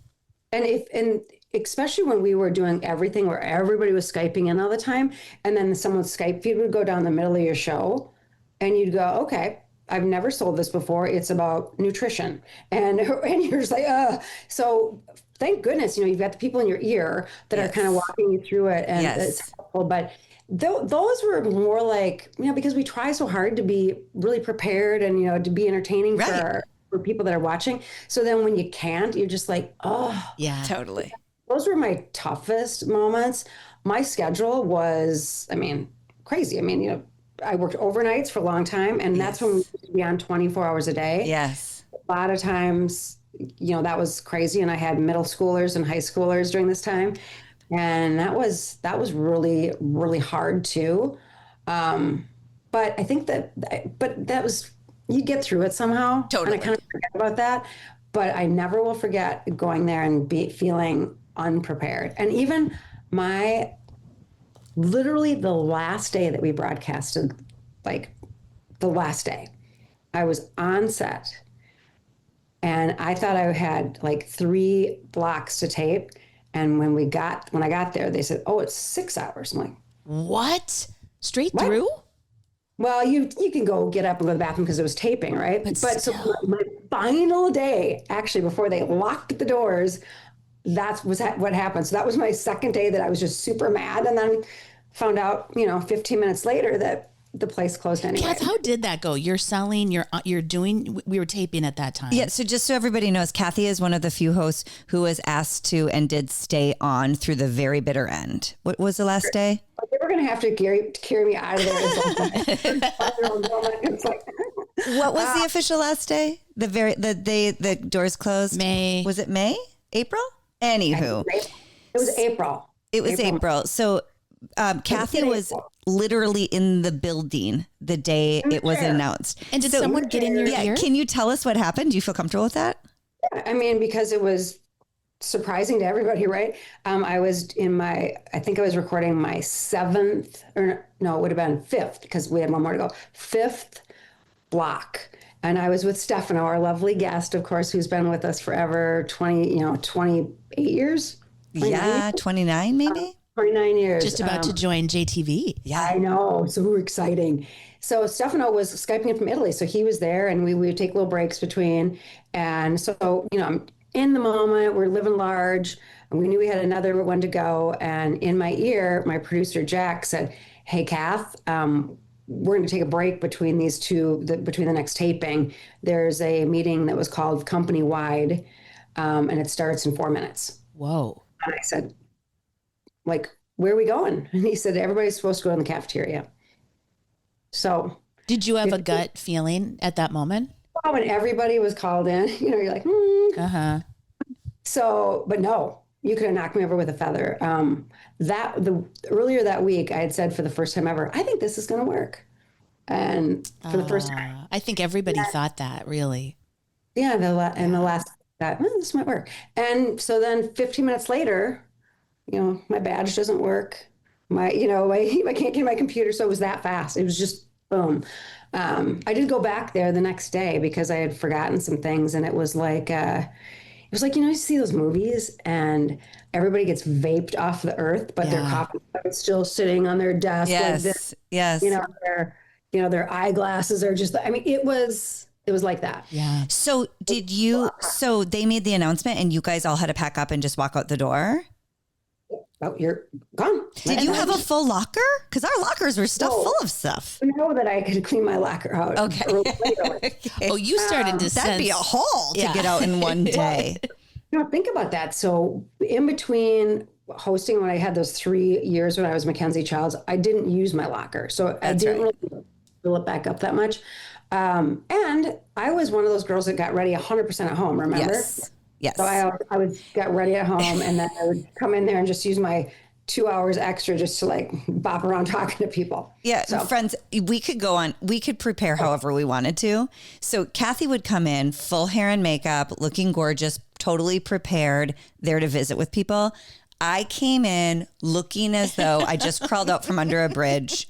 And especially when we were doing everything where everybody was Skyping in all the time, and then someone's Skype feed would go down the middle of your show, and you'd go, okay, I've never sold this before. It's about nutrition. And you're just like, so thank goodness, you've got the people in your ear that are kind of walking you through it. And it's helpful. But those were more like, because we try so hard to be really prepared and, to be entertaining for people that are watching. So then when you can't, you're just like, oh. Yeah, totally. Those were my toughest moments. My schedule was, crazy. I worked overnights for a long time, and that's when we used to be on 24 hours a day. Yes. A lot of times, that was crazy. And I had middle schoolers and high schoolers during this time. And that was really, really hard too. But I think that was, you get through it somehow. Totally. And I kind of forget about that. But I never will forget going there and feeling unprepared. And even literally the last day that we broadcasted, like the last day, I was on set and I thought I had like 3 blocks to tape. And when I got there, they said, oh, it's 6 hours. I'm like, what? Straight through? Well, you can go get up and go to the bathroom because it was taping, right? But so my final day, actually, before they locked the doors, what happened. So that was my second day that I was just super mad, and then found out, 15 minutes later that the place closed anyway. Kath, how did that go? You're selling, you're doing, we were taping at that time. Yeah. So just so everybody knows, Kathy is one of the few hosts who was asked to and did stay on through the very bitter end. What was the last day? They were going to have to carry me out of there. What was the official last day? The doors closed? May. Was it May? April? Anywho. It was April. It was April. So Kathy was literally in the building the day it was announced. And did someone get in your ear? Can you tell us what happened? Do you feel comfortable with that? I mean, because it was surprising to everybody, right? I was I think I was recording my seventh, or no, it would have been fifth, because we had one more to go, fifth block. And I was with Stefano, our lovely guest, of course, who's been with us forever, 28 years. 29 maybe? 29 years. Just about to join JTV. Yeah, I know. So exciting. So Stefano was Skyping in from Italy. So he was there, and we would take little breaks between. And so, I'm in the moment, we're living large, and we knew we had another one to go. And in my ear, my producer, Jack, said, "Hey, Kath, we're going to take a break between these two, between the next taping. There's a meeting that was called company-wide, and it starts in 4 minutes." Whoa. And I said, where are we going? And he said, everybody's supposed to go in the cafeteria. So. Did you have a gut feeling at that moment? Oh, when everybody was called in, you're like, Uh-huh. So, but no, you could have knocked me over with a feather. Earlier that week, I had said for the first time ever, I think this is going to work. And for the first time. I think everybody thought that, really. Yeah, the last, this might work. And so then 15 minutes later, my badge doesn't work. I can't get my computer. So it was that fast. It was just boom. I did go back there the next day because I had forgotten some things, and it was like, you see those movies and everybody gets vaped off the earth, but their coffee is still sitting on their desk. Yes. Like this. Yes. Their eyeglasses are just, it was like that. Yeah. So so they made the announcement and you guys all had to pack up and just walk out the door? Oh, you're gone. Did you have a full locker? Because our lockers were stuffed full of stuff. I know that I could clean my locker out. Okay. Okay. Oh, you started to That'd be a haul to get out in one day. Think about that. So in between hosting, when I had those 3 years when I was Mackenzie Childs, I didn't use my locker. So I didn't really fill it back up that much. And I was one of those girls that got ready 100% at home, remember? Yes. So I would get ready at home, and then I would come in there and just use my 2 hours extra just to bop around talking to people. Yeah. So. Friends, we could prepare however we wanted to. So Kathy would come in full hair and makeup, looking gorgeous, totally prepared, there to visit with people. I came in looking as though I just crawled out from under a bridge.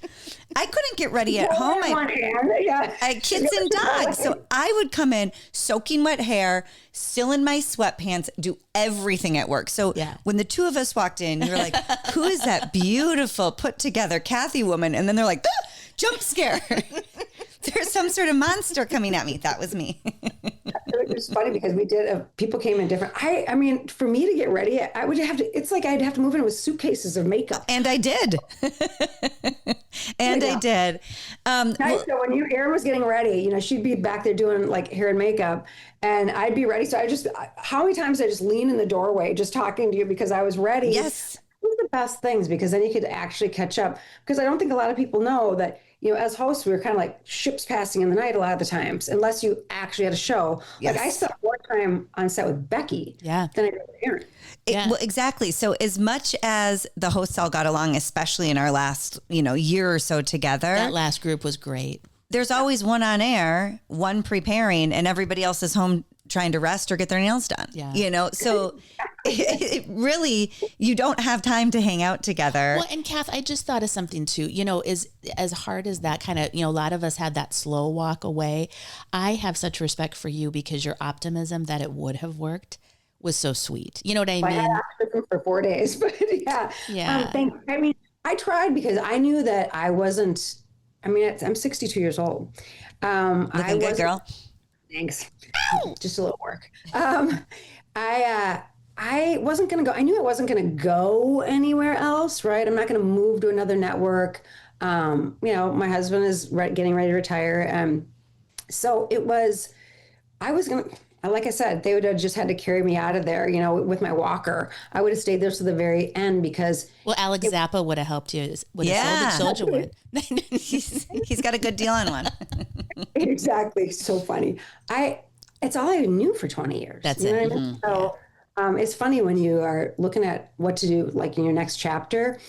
I couldn't get ready at home. I had kids and dogs. So I would come in soaking wet hair, still in my sweatpants, do everything at work. So when the two of us walked in, you're like, who is that beautiful, put together Kathy woman? And then they're like, jump scare. There's some sort of monster coming at me. That was me. It was funny because people came in different. I mean, for me to get ready, I would have to, it's like I'd have to move in with suitcases of makeup. And I did. I did. So when Erin was getting ready, she'd be back there doing hair and makeup, and I'd be ready. So how many times I just lean in the doorway, just talking to you because I was ready. Yes. It was the best things, because then you could actually catch up. Because I don't think a lot of people know that, as hosts, we were kind of like ships passing in the night a lot of the times, unless you actually had a show. Yes. I spent more time on set with Becky than I did with Erin. Well, exactly. So as much as the hosts all got along, especially in our last, year or so together. That last group was great. There's always one on air, one preparing, and everybody else is home trying to rest or get their nails done. Yeah. So it really, you don't have time to hang out together. Well, and Kath, I just thought of something too, is as hard as that kind of, a lot of us had that slow walk away. I have such respect for you because your optimism that it would have worked was so sweet. You know what I mean? I had optimism for 4 days, but yeah. Yeah. I tried because I knew that I wasn't I mean, I'm 62 years old. Looking good, girl. Thanks. Just a little work. I wasn't going to go. I knew I wasn't going to go anywhere else, right? I'm not going to move to another network. My husband is getting ready to retire. So I was going to, like I said, they would have just had to carry me out of there, with my walker. I would have stayed there to the very end because. Well, Alex Zappa would have helped you. Would have sold you one. He's got a good deal on one. Exactly. So funny. It's all I knew for 20 years. That's you know it. What I mean? So it's funny when you are looking at what to do, like in your next chapter,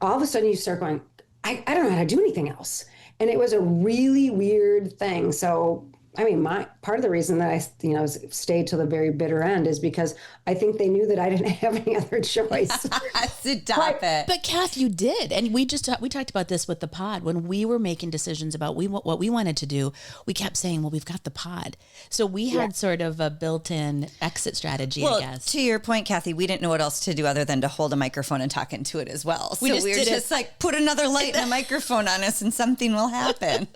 all of a sudden you start going, I don't know how to do anything else. And it was a really weird thing. So, I mean, part of the reason that I, stayed till the very bitter end is because I think they knew that I didn't have any other choice. Stop it. But Kath, you did. And we talked about this with the pod. When we were making decisions about what we wanted to do, we kept saying, well, we've got the pod. So we had sort of a built-in exit strategy, I guess. To your point, Kathy, we didn't know what else to do other than to hold a microphone and talk into it as well. So we were just like, put another light and a microphone on us and something will happen.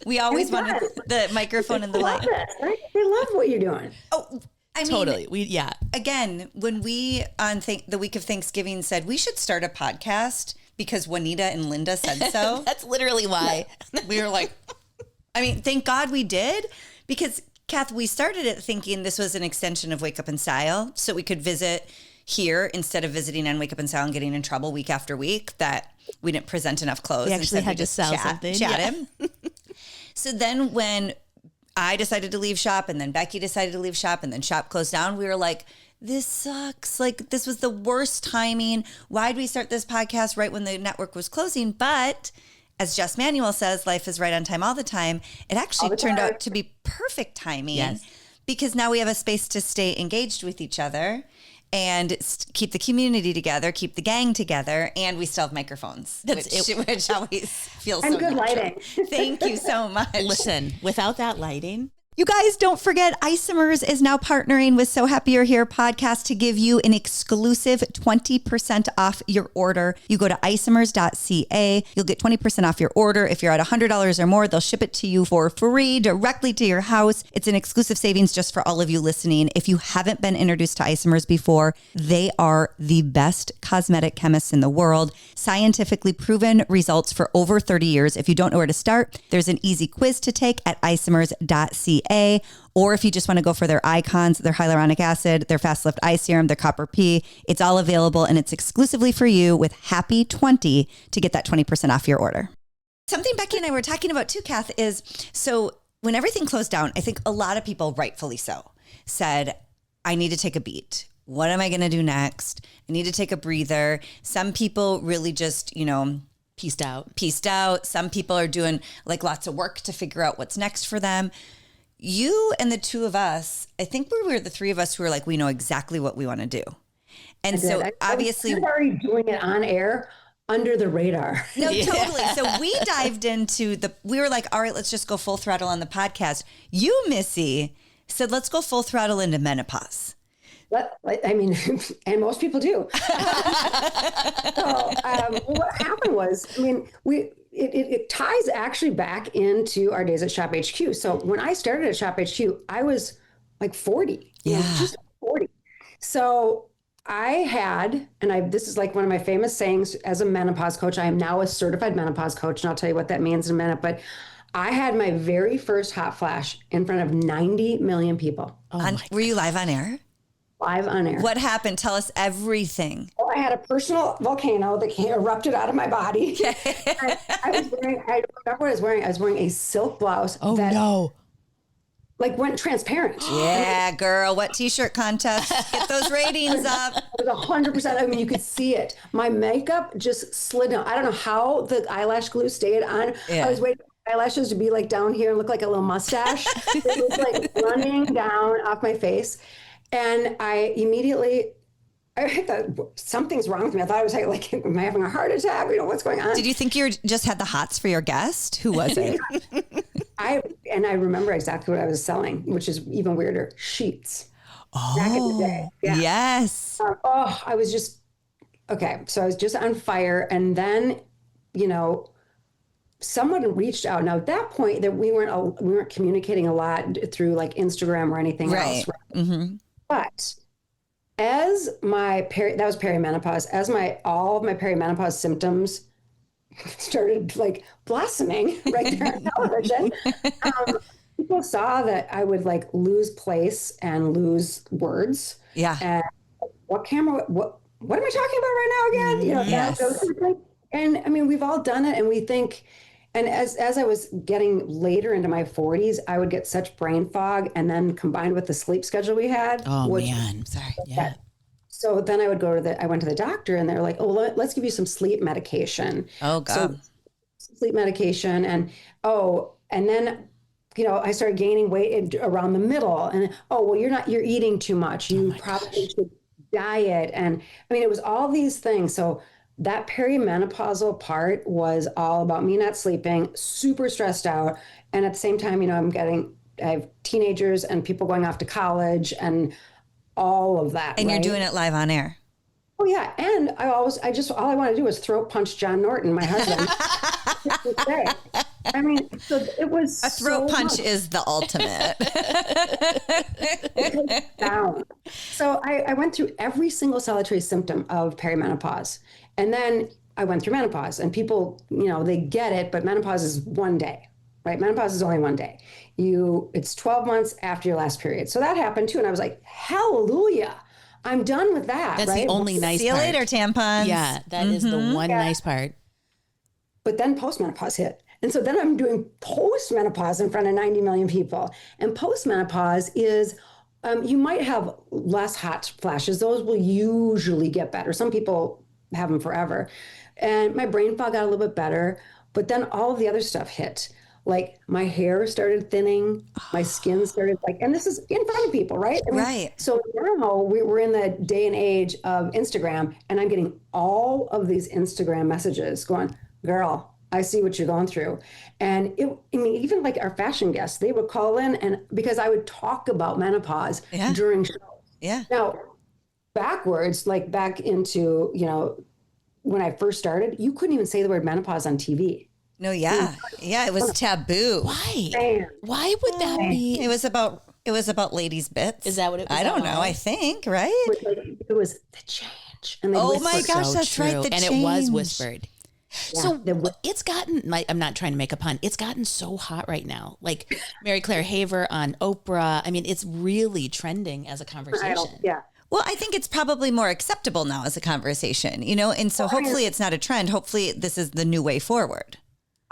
We always wanted the microphone and the light. Right? They love what you're doing. Oh, I mean, totally. Again, when we on the week of Thanksgiving said we should start a podcast because Juanita and Linda said so. That's literally why. We were like, I mean, thank God we did, because Kath, we started it thinking this was an extension of Wake Up in Style, so we could visit here instead of visiting on Wake Up in Style and getting in trouble week after week that we didn't present enough clothes. We actually had to sell something. Chat him. So then when I decided to leave shop and then Becky decided to leave shop and then shop closed down, we were like, this sucks. Like, this was the worst timing. Why'd we start this podcast right when the network was closing? But as Jess Manuel says, life is right on time all the time. It actually turned out to be perfect timing because now we have a space to stay engaged with each other and keep the community together, keep the gang together, and we still have microphones, which always feels and so good natural. lighting. Thank you so much. Listen, without that lighting. You guys, don't forget, Isomers is now partnering with So Happy You're Here podcast to give you an exclusive 20% off your order. You go to isomers.ca. You'll get 20% off your order. If you're at $100 or more, they'll ship it to you for free directly to your house. It's an exclusive savings just for all of you listening. If you haven't been introduced to Isomers before, they are the best cosmetic chemists in the world. Scientifically proven results for over 30 years. If you don't know where to start, there's an easy quiz to take at isomers.ca. Or if you just want to go for their icons, their hyaluronic acid, their fast lift eye serum, their copper P, it's all available and it's exclusively for you with Happy 20 to get that 20% off your order. Something Becky and I were talking about too, Kath, is so when everything closed down, I think a lot of people, rightfully so, said, I need to take a beat. What am I going to do next? I need to take a breather. Some people really just, pieced out. Some people are doing like lots of work to figure out what's next for them. You and the two of us, I think we were the three of us who were like, we know exactly what we want to do. And so obviously we're already doing it on air under the radar. No, totally. So we dived into we were like, all right, let's just go full throttle on the podcast. You, Missy, said, let's go full throttle into menopause. I mean, and most people do. So what happened was, I mean, it ties actually back into our days at Shop HQ. So when I started at Shop HQ, I was like 40, just 40. So I had, this is like one of my famous sayings as a menopause coach. I am now a certified menopause coach, and I'll tell you what that means in a minute. But I had my very first hot flash in front of 90 million people. Were you live on air? Live on air. What happened? Tell us everything. Well, I had a personal volcano that erupted out of my body. I remember what I was wearing. I was wearing a silk blouse. Oh, no. Like went transparent. Yeah, girl. What t-shirt contest? Get those ratings up. It was 100%. I mean, you could see it. My makeup just slid down. I don't know how the eyelash glue stayed on. Yeah. I was waiting for eyelashes to be like down here and look like a little mustache. It was like running down off my face. And I thought something's wrong with me. I thought I was like, am I having a heart attack? What's going on? Did you think you just had the hots for your guest? Who was it? I remember exactly what I was selling, which is even weirder. Sheets. Oh, back in the day. Yeah. Yes. I was just, okay. So I was just on fire. And then, someone reached out. Now at that point that we weren't communicating a lot through like Instagram or anything else. Right? Mm-hmm. But as that was perimenopause, as all of my perimenopause symptoms started like blossoming right there on television, people saw that I would like lose place and lose words. Yeah. And what am I talking about right now again? You know, yes. And I mean, we've all done it, and we think, and as I was getting later into my 40s, I would get such brain fog, and then combined with the sleep schedule we had. Oh man, sorry. Yeah. So then I went to the doctor, and they're like, oh, let's give you some sleep medication. Oh God. So sleep medication. And then, you know, I started gaining weight around the middle, and you're eating too much. You probably should diet. And I mean, it was all these things. So that perimenopausal part was all about me not sleeping, super stressed out. And at the same time, you know, I have teenagers and people going off to college and all of that. And you're doing it live on air. Oh yeah. And all I want to do was throat punch John Norton, my husband. I mean, so it was a throat punch is the ultimate. Down. So I went through every single solitary symptom of perimenopause. And then I went through menopause, and people, you know, they get it, but menopause is one day, right? Menopause is only one day. It's 12 months after your last period. So that happened too. And I was like, hallelujah, I'm done with that. That's right? the only nice part. See you later, tampons. Yeah, that is the one nice part. But then postmenopause hit. And so then I'm doing postmenopause in front of 90 million people. And postmenopause is, you might have less hot flashes. Those will usually get better. Some people have them forever. And my brain fog got a little bit better. But then all of the other stuff hit. Like my hair started thinning, my skin started and this is in front of people, right? I mean, right. So now we're in the day and age of Instagram, and I'm getting all of these Instagram messages going, girl, I see what you're going through. And even like our fashion guests, they would call in, and because I would talk about menopause during shows. Yeah. Now, backwards, like back into, you know, when I first started, you couldn't even say the word menopause on TV. No, yeah. Yeah, it was taboo. Why? Damn. Why would that be? It was about ladies' bits. Is that what it was? I don't know. I think, right? It was the change. And oh my gosh, that's right. The and change. It was whispered. Yeah, so it's gotten, I'm not trying to make a pun, it's gotten so hot right now. Like Mary Claire Haver on Oprah. I mean, it's really trending as a conversation. Yeah. Well, I think it's probably more acceptable now as a conversation, you know, and so hopefully it's not a trend. Hopefully this is the new way forward.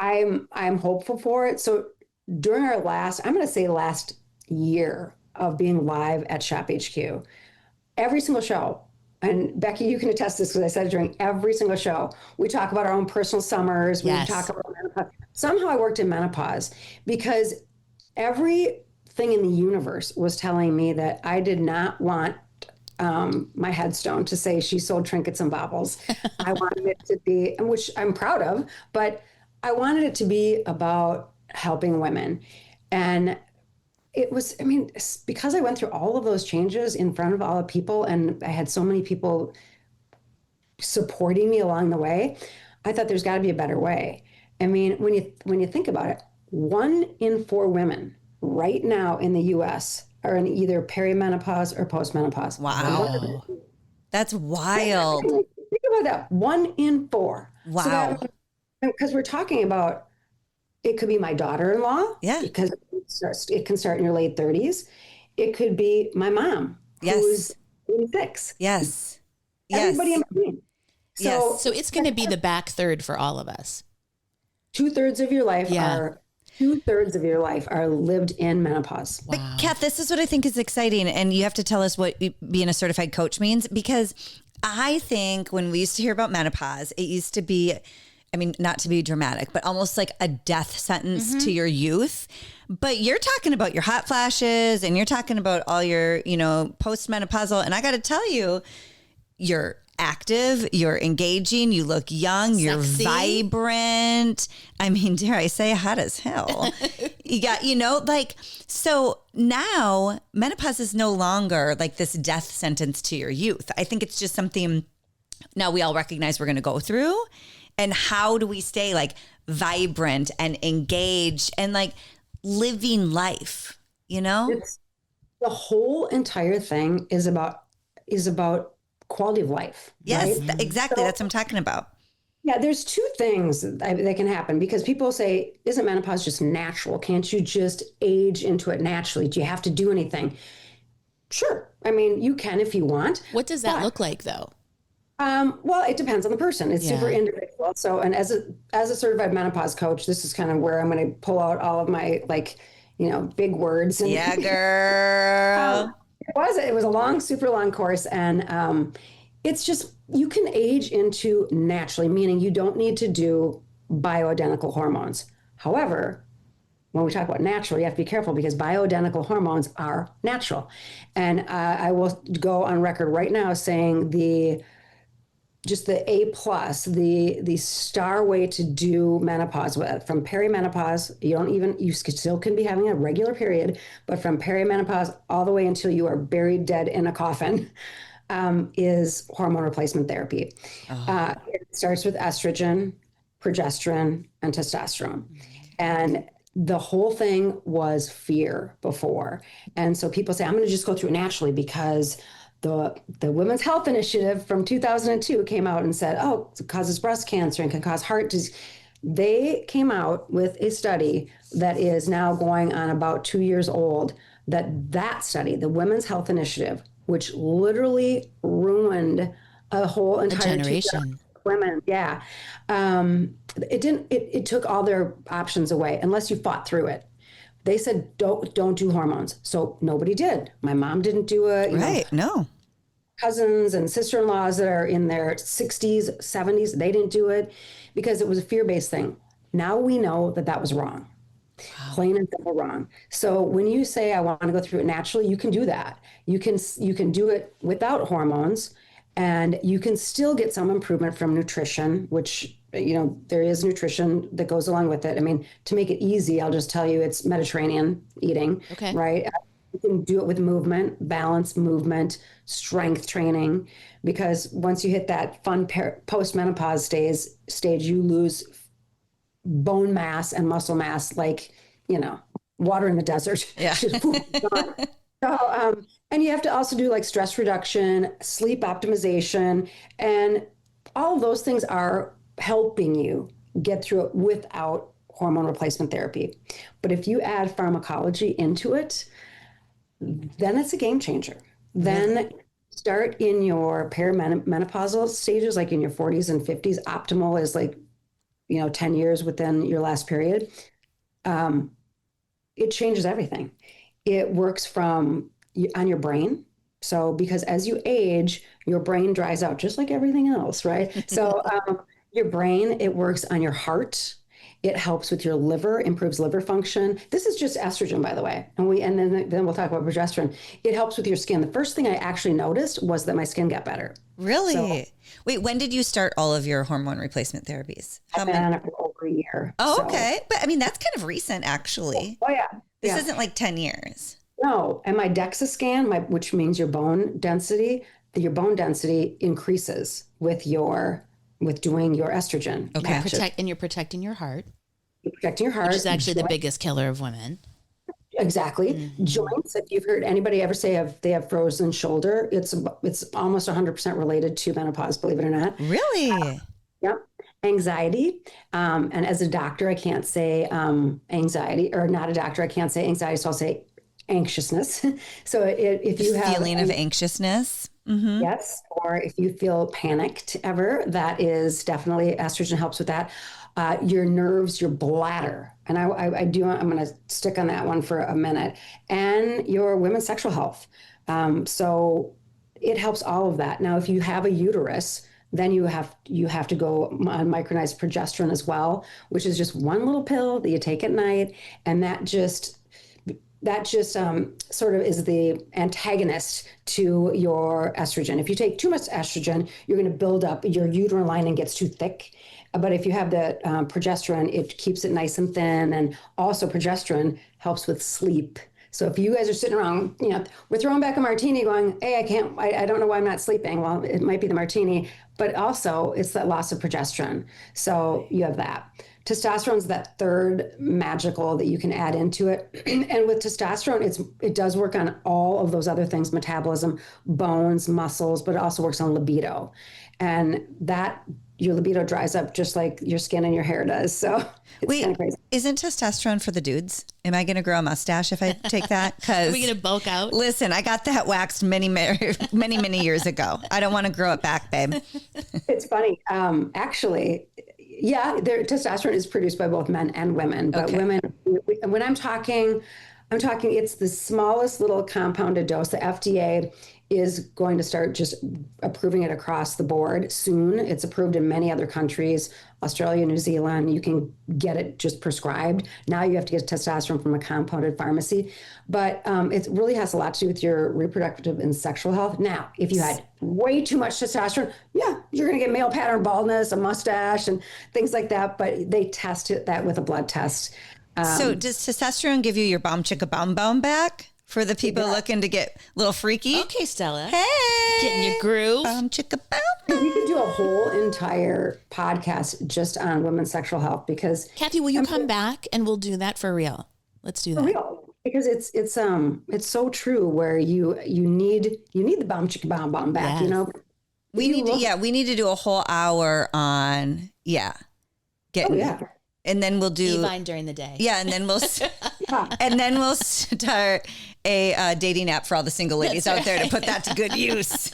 I'm hopeful for it. So during our last year of being live at Shop HQ, every single show, and Becky, you can attest this because I said it during every single show, we talk about our own personal summers. We talk about menopause. Somehow I worked in menopause because everything in the universe was telling me that I did not want my headstone to say she sold trinkets and baubles. I wanted it to be, which I'm proud of, but I wanted it to be about helping women. And it was, because I went through all of those changes in front of all the people, and I had so many people supporting me along the way, I thought there's got to be a better way. I mean, when you think about it, 1 in 4 women right now in the U.S. are in either perimenopause or postmenopause. Wow. That's wild. Think about that. 1 in 4. Wow. So because we're talking about, it could be my daughter-in-law. Yeah. Because it can start in your late 30s. It could be my mom, who's 86. Yes. Everybody in between. So it's going to be the back third for all of us. 2/3 of your life are 2/3 of your life are lived in menopause. But Kath, this is what I think is exciting. And you have to tell us what being a certified coach means, because I think when we used to hear about menopause, it used to be, not to be dramatic, but almost like a death sentence to your youth. But you're talking about your hot flashes, and you're talking about all your, postmenopausal. And I got to tell you, you're active, you're engaging, you look young, sexy. You're vibrant. Dare I say, hot as hell. You got, so now menopause is no longer like this death sentence to your youth. I think it's just something now we all recognize we're going to go through. And how do we stay like vibrant and engaged and like living life, you know? The whole entire thing is about quality of life. Yes, right? exactly. So, that's what I'm talking about. yeah, there's two things that can happen because people say, isn't menopause just natural? Can't you just age into it naturally? Do you have to do anything? Sure. I mean, you can if you want. What does that look like though? Well, it depends on the person. It's super Yeah. individual. So, and as a certified menopause coach, this is kind of where I'm going to pull out all of my big words. And, Yeah, girl. it was a long, super long course, and it's just you can age into naturally, meaning you don't need to do bioidentical hormones. However, when we talk about natural, you have to be careful because bioidentical hormones are natural, and I will go on record right now saying the A plus, the star way to do menopause from perimenopause. You still can be having a regular period, but from perimenopause all the way until you are buried dead in a coffin, is hormone replacement therapy. It starts with estrogen, progesterone, and testosterone. And the whole thing was fear before. And so people say, I'm going to just go through it naturally because the Women's Health Initiative from 2002 came out and said, oh, it causes breast cancer and can cause heart disease. They came out with a study that is now going on about 2 years old, that study, the Women's Health Initiative, which literally ruined a whole entire generation. Women. Yeah. It took all their options away unless you fought through it. They said, don't do hormones. So nobody did. My mom didn't do it. Right. No. Cousins and sister-in-laws that are in their 60s, 70s, they didn't do it because it was a fear-based thing. Now we know that was wrong. Wow. Plain and simple wrong. So when you say, I want to go through it naturally, you can do that. You can do it without hormones, and you can still get some improvement from nutrition, which, there is nutrition that goes along with it. I mean, to make it easy, I'll just tell you it's Mediterranean eating, okay. Right? You can do it with movement, balance movement, strength training, because once you hit that fun post-menopause stage, you lose bone mass and muscle mass like, water in the desert. Yeah. So, and you have to also do like stress reduction, sleep optimization, and all of those things are helping you get through it without hormone replacement therapy. But if you add pharmacology into it, then it's a game changer. Then start in your perimenopausal stages, like in your 40s and 50s. Optimal is like, 10 years within your last period. It changes everything. It works on your brain. So because as you age, your brain dries out just like everything else, right? So your brain, it works on your heart. It helps with your liver, improves liver function. This is just estrogen, by the way. And then we'll talk about progesterone. It helps with your skin. The first thing I actually noticed was that my skin got better. Really? So, wait, when did you start all of your hormone replacement therapies? I've been on it for over a year. Oh, okay. But I mean, that's kind of recent, actually. Oh, yeah. This isn't like 10 years. No. And my DEXA scan, which means your bone density increases with doing your estrogen. Okay. And you're protecting your heart. You're protecting your heart. Which is actually the biggest killer of women. Exactly. Mm-hmm. Joints, if you've heard anybody ever say they have frozen shoulder, it's almost 100% related to menopause, believe it or not. Really? Yep. Anxiety. And as a doctor, I can't say anxiety, or not a doctor, I can't say anxiety, so I'll say anxiousness. So if you have feeling of anxiousness. Mm-hmm. Yes. Or if you feel panicked ever, that is definitely, estrogen helps with that. Your nerves, your bladder. And I'm going to stick on that one for a minute. And your women's sexual health. So it helps all of that. Now, if you have a uterus, then you have to go on micronized progesterone as well, which is just one little pill that you take at night. And that just sort of is the antagonist to your estrogen. If you take too much estrogen, you're going to build up, your uterine lining gets too thick. But if you have the progesterone, it keeps it nice and thin. And also progesterone helps with sleep. So if you guys are sitting around, we're throwing back a martini going, hey, I don't know why I'm not sleeping. Well, it might be the martini, but also it's that loss of progesterone. So you have that. testosterone's that third magical that you can add into it. And with testosterone, it does work on all of those other things, metabolism, bones, muscles, but it also works on libido. And that your libido dries up just like your skin and your hair does. So it's kind of crazy. Isn't testosterone for the dudes? Am I going to grow a mustache if I take that? Because are we going to bulk out? Listen, I got that waxed many years ago. I don't want to grow it back, babe. It's funny. Actually, yeah, testosterone is produced by both men and women. But women, when I'm talking it's the smallest little compounded dose. The FDA is going to start just approving it across the board soon. It's approved in many other countries, Australia, New Zealand. You can get it just prescribed. Now you have to get testosterone from a compounded pharmacy. But it really has a lot to do with your reproductive and sexual health. Now, if you had way too much testosterone, yeah, you're going to get male pattern baldness, a mustache, and things like that. But they test that with a blood test. So does testosterone give you your bomb chicka bomb bomb back? For the people looking to get a little freaky. Okay, Stella. Hey. Getting your groove. Chicka bow. We could do a whole entire podcast just on women's sexual health because Kathy, will you come back and we'll do that for real? Let's do that. For real. Because it's so true where you need the bomb chicka bomb bomb back, Yes. We need to do a whole hour on getting and then we'll do Evine during the day. Yeah, and then we'll start a dating app for all the single ladies out there to put that to good use.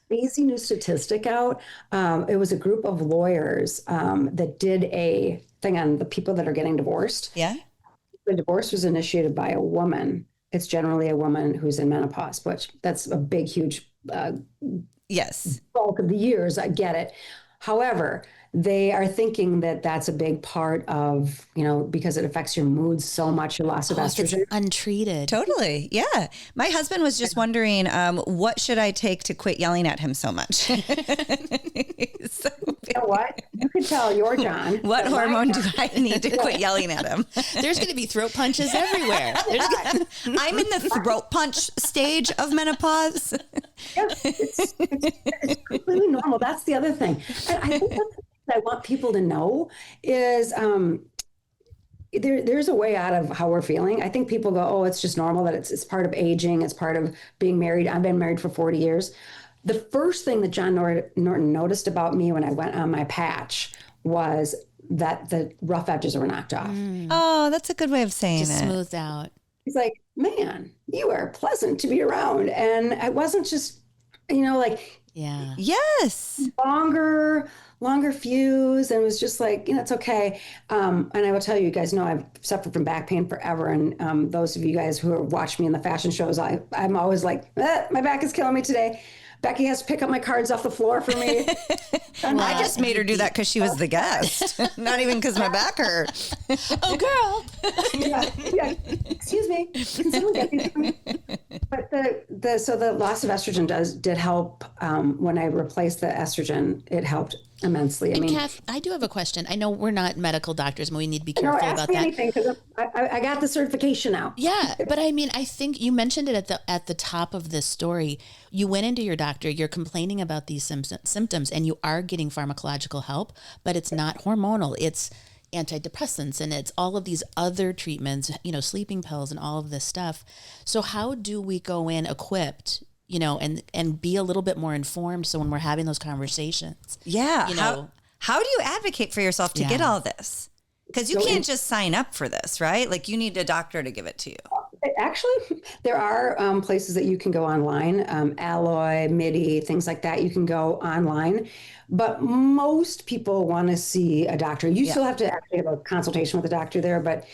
Crazy new statistic out. It was a group of lawyers that did a thing on the people that are getting divorced. Yeah. The divorce was initiated by a woman. It's generally a woman who's in menopause, which that's a big, huge yes. bulk of the years. I get it. However, they are thinking that that's a big part of, because it affects your mood so much, your loss of estrogen. It's untreated. Totally. Yeah. My husband was just wondering, what should I take to quit yelling at him so much? You know what? You could tell your John. What hormone do I need to quit yelling at him? There's going to be throat punches everywhere. I'm in the throat punch stage of menopause. Yeah, it's completely normal. That's the other thing. And I think that's I want people to know is there's a way out of how we're feeling. I think people go, oh, it's just normal, that it's part of aging. It's part of being married. I've been married for 40 years. The first thing that John Norton noticed about me when I went on my patch was that the rough edges were knocked off. Oh, that's a good way of saying Just it. smoothed out. He's like, man, you are pleasant to be around. And I wasn't just, Yeah. Yes. longer fuse, and it was just like, it's okay. And I will tell you, guys know I've suffered from back pain forever. And those of you guys who watch me in the fashion shows, I'm always like, my back is killing me today. Becky has to pick up my cards off the floor for me. I just made her do that because she was the guest, not even because my back hurt. Oh, girl. yeah. Excuse me. Can someone get me from me? But the loss of estrogen did help. When I replaced the estrogen, it helped immensely. And Kath, I do have a question. I know we're not medical doctors, and we need to be careful about that. Anything, 'cause I got the certification now. Yeah, but I mean, I think you mentioned it at the top of this story. You went into your doctor, you're complaining about these symptoms, and you are getting pharmacological help, but it's not hormonal. It's antidepressants, and it's all of these other treatments, sleeping pills and all of this stuff. So how do we go in equipped, and be a little bit more informed, so when we're having those conversations? Yeah. How do you advocate for yourself to get all this? Because you can't just sign up for this, right? Like, you need a doctor to give it to you. Actually, there are places that you can go online, Alloy, MIDI, things like that. You can go online, but most people want to see a doctor. You still have to actually have a consultation with a doctor there, but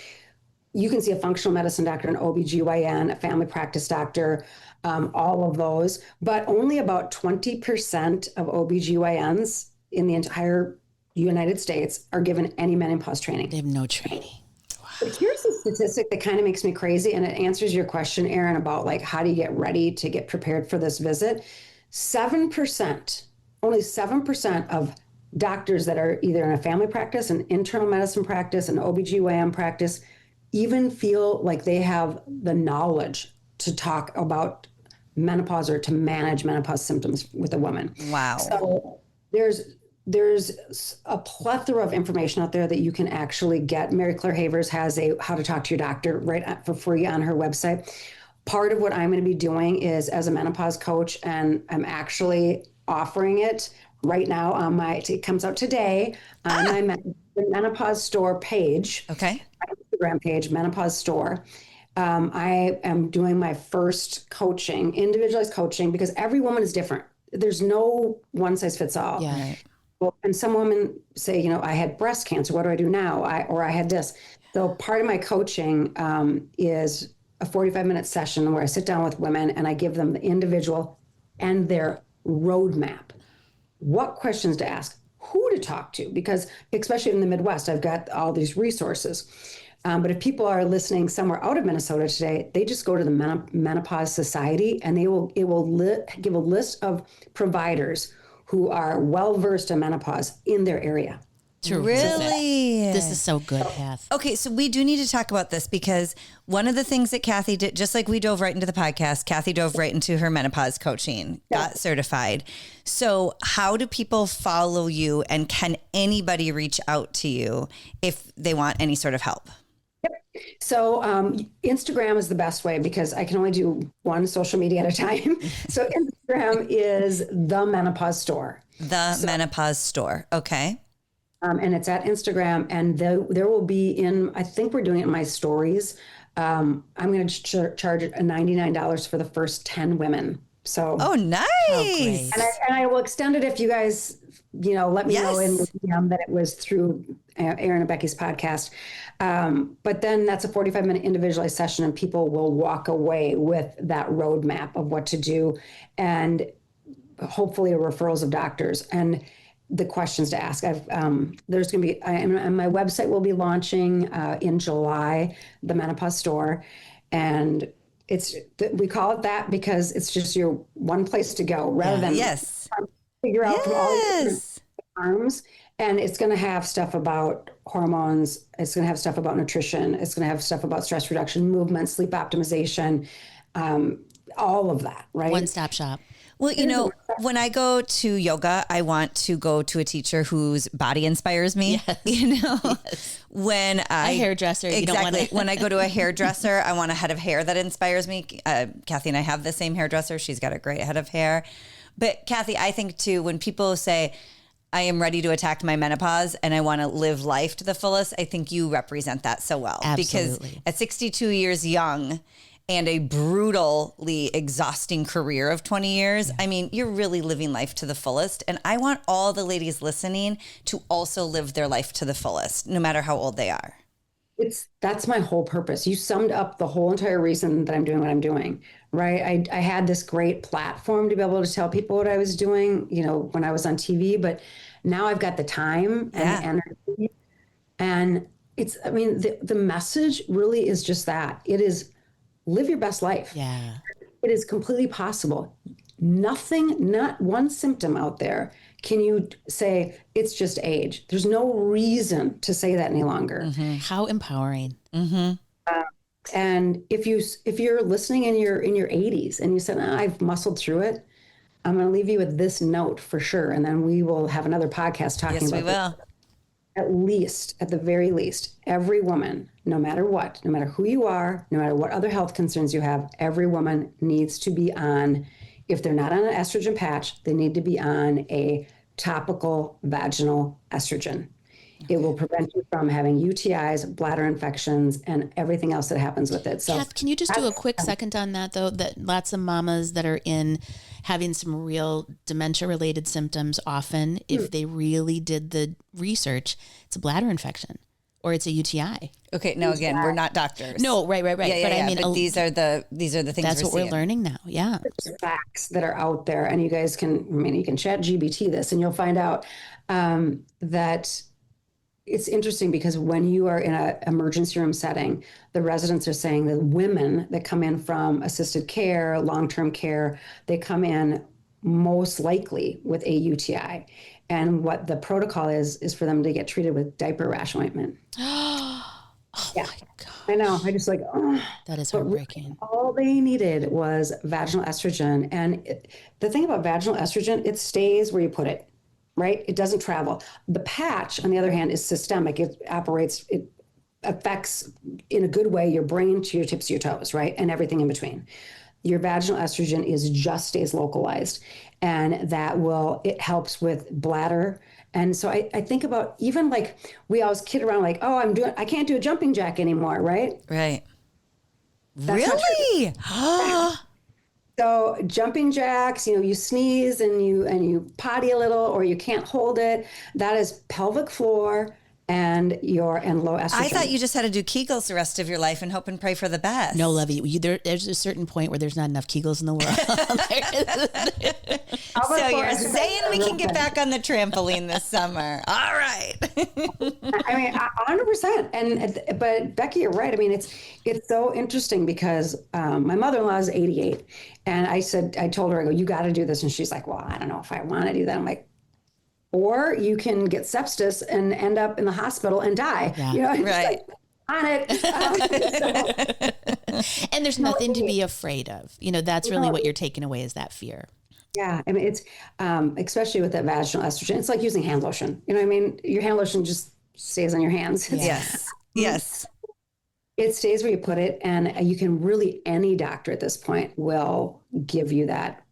you can see a functional medicine doctor, an OBGYN, a family practice doctor, all of those. But only about 20% of OBGYNs in the entire United States are given any menopause training. They have no training. But here's a statistic that kind of makes me crazy, and it answers your question, Erin, about like, how do you get ready to get prepared for this visit? 7%, only 7% of doctors that are either in a family practice, an internal medicine practice, an OBGYN practice, even feel like they have the knowledge to talk about menopause or to manage menopause symptoms with a woman. Wow. So there's there's a plethora of information out there that you can actually get. Mary Claire Havers has a How to Talk to Your Doctor right for free on her website. Part of what I'm going to be doing is as a menopause coach, and I'm actually offering it right now on it comes out today on my Menopause Store page. Okay. My Instagram page, Menopause Store. I am doing my first coaching, individualized coaching, because every woman is different. There's no one size fits all. Yeah. Right. Well, and some women say, I had breast cancer. What do I do now? I had this. So part of my coaching is a 45-minute session where I sit down with women and I give them the individual and their roadmap. What questions to ask, who to talk to, because especially in the Midwest, I've got all these resources. But if people are listening somewhere out of Minnesota today, they just go to the Menopause Society and it will give a list of providers who are well-versed in menopause in their area. Really? This is so good, Kath. Okay, so we do need to talk about this because one of the things that Kathy did, just like we dove right into the podcast, Kathy dove right into her menopause coaching, got certified. So how do people follow you, and can anybody reach out to you if they want any sort of help? So Instagram is the best way because I can only do one social media at a time. So Instagram is the Menopause Store. Menopause Store. Okay. And it's at Instagram, and there will be I think we're doing it in my stories. I'm going to charge it $99 for the first 10 women. So, oh, nice. And I will extend it if you guys, let me know in the DM that it was through Aaron and Becky's podcast. But then that's a 45-minute individualized session, and people will walk away with that roadmap of what to do, and hopefully referrals of doctors and the questions to ask. There's going to be, and my website will be launching in July, the Menopause Store, and we call it that because it's just your one place to go rather than figure out from all these arms. And it's going to have stuff about hormones. It's going to have stuff about nutrition. It's going to have stuff about stress reduction, movement, sleep optimization, all of that, right? One-stop shop. Well, when I go to yoga, I want to go to a teacher whose body inspires me. Yes. When a hairdresser, when I go to a hairdresser, I want a head of hair that inspires me. Kathy and I have the same hairdresser. She's got a great head of hair. But Kathy, I think too, when people say, I am ready to attack my menopause and I want to live life to the fullest, I think you represent that so well. Absolutely. Because at 62 years young, and a brutally exhausting career of 20 years. I mean, you're really living life to the fullest. And I want all the ladies listening to also live their life to the fullest, no matter how old they are. That's my whole purpose. You summed up the whole entire reason that I'm doing what I'm doing, right? I had this great platform to be able to tell people what I was doing, when I was on TV, but now I've got the time and the energy. And the message really is just that. It is, live your best life. Yeah. It is completely possible. Nothing, not one symptom out there can you say it's just age. There's no reason to say that any longer. Mm-hmm. How empowering. Mm-hmm. And if you're listening in your 80s and you said, I've muscled through it, I'm going to leave you with this note for sure. And then we will have another podcast talking about this. At the very least, every woman, no matter what, no matter who you are, no matter what other health concerns you have, every woman needs to be on, if they're not on an estrogen patch, they need to be on a topical vaginal estrogen. Okay. It will prevent you from having UTIs, bladder infections, and everything else that happens with it. So, Kath, can you just do a quick second on that, though? That lots of mamas that are having some real dementia-related symptoms often, if they really did the research, it's a bladder infection or it's a UTI. Okay, now again, we're not doctors. No, right. Yeah, but I mean, but these are the things. That's what we're learning now. Yeah, there's facts that are out there, and you guys you can chat GBT this, and you'll find out that. It's interesting because when you are in an emergency room setting, the residents are saying that women that come in from assisted care, long-term care, they come in most likely with a UTI. And what the protocol is for them to get treated with diaper rash ointment. Oh yeah. My God. I know. I just that is heartbreaking. All they needed was vaginal estrogen. And the thing about vaginal estrogen, it stays where you put it. right? It doesn't travel. The patch, on the other hand, is systemic. It affects in a good way your brain to your tips of your toes, right? And everything in between. Your vaginal estrogen stays localized, and it helps with bladder. And so I think about, even like, we always kid around like, oh, I can't do a jumping jack anymore, right? Right. That's Really? So jumping jacks, you sneeze and you potty a little, or you can't hold it. That is pelvic floor and low estrogen. I thought you just had to do Kegels the rest of your life and hope and pray for the best. No, Lovey, there's a certain point where there's not enough Kegels in the world. So you're saying we can get back on the trampoline this summer. All right. I mean, 100%. But Becky, you're right. I mean, it's so interesting because my mother-in-law is 88. And I told her, I go, you got to do this. And she's like, well, I don't know if I want to do that. I'm like, or you can get sepsis and end up in the hospital and die. Yeah. Right. Like, on it. And there's nothing to be afraid of. That's really what you're taking away, is that fear. Yeah. I mean, it's especially with that vaginal estrogen, it's like using hand lotion. You know what I mean? Your hand lotion just stays on your hands. Yes. Yes. It stays where you put it. And you can any doctor at this point will give you that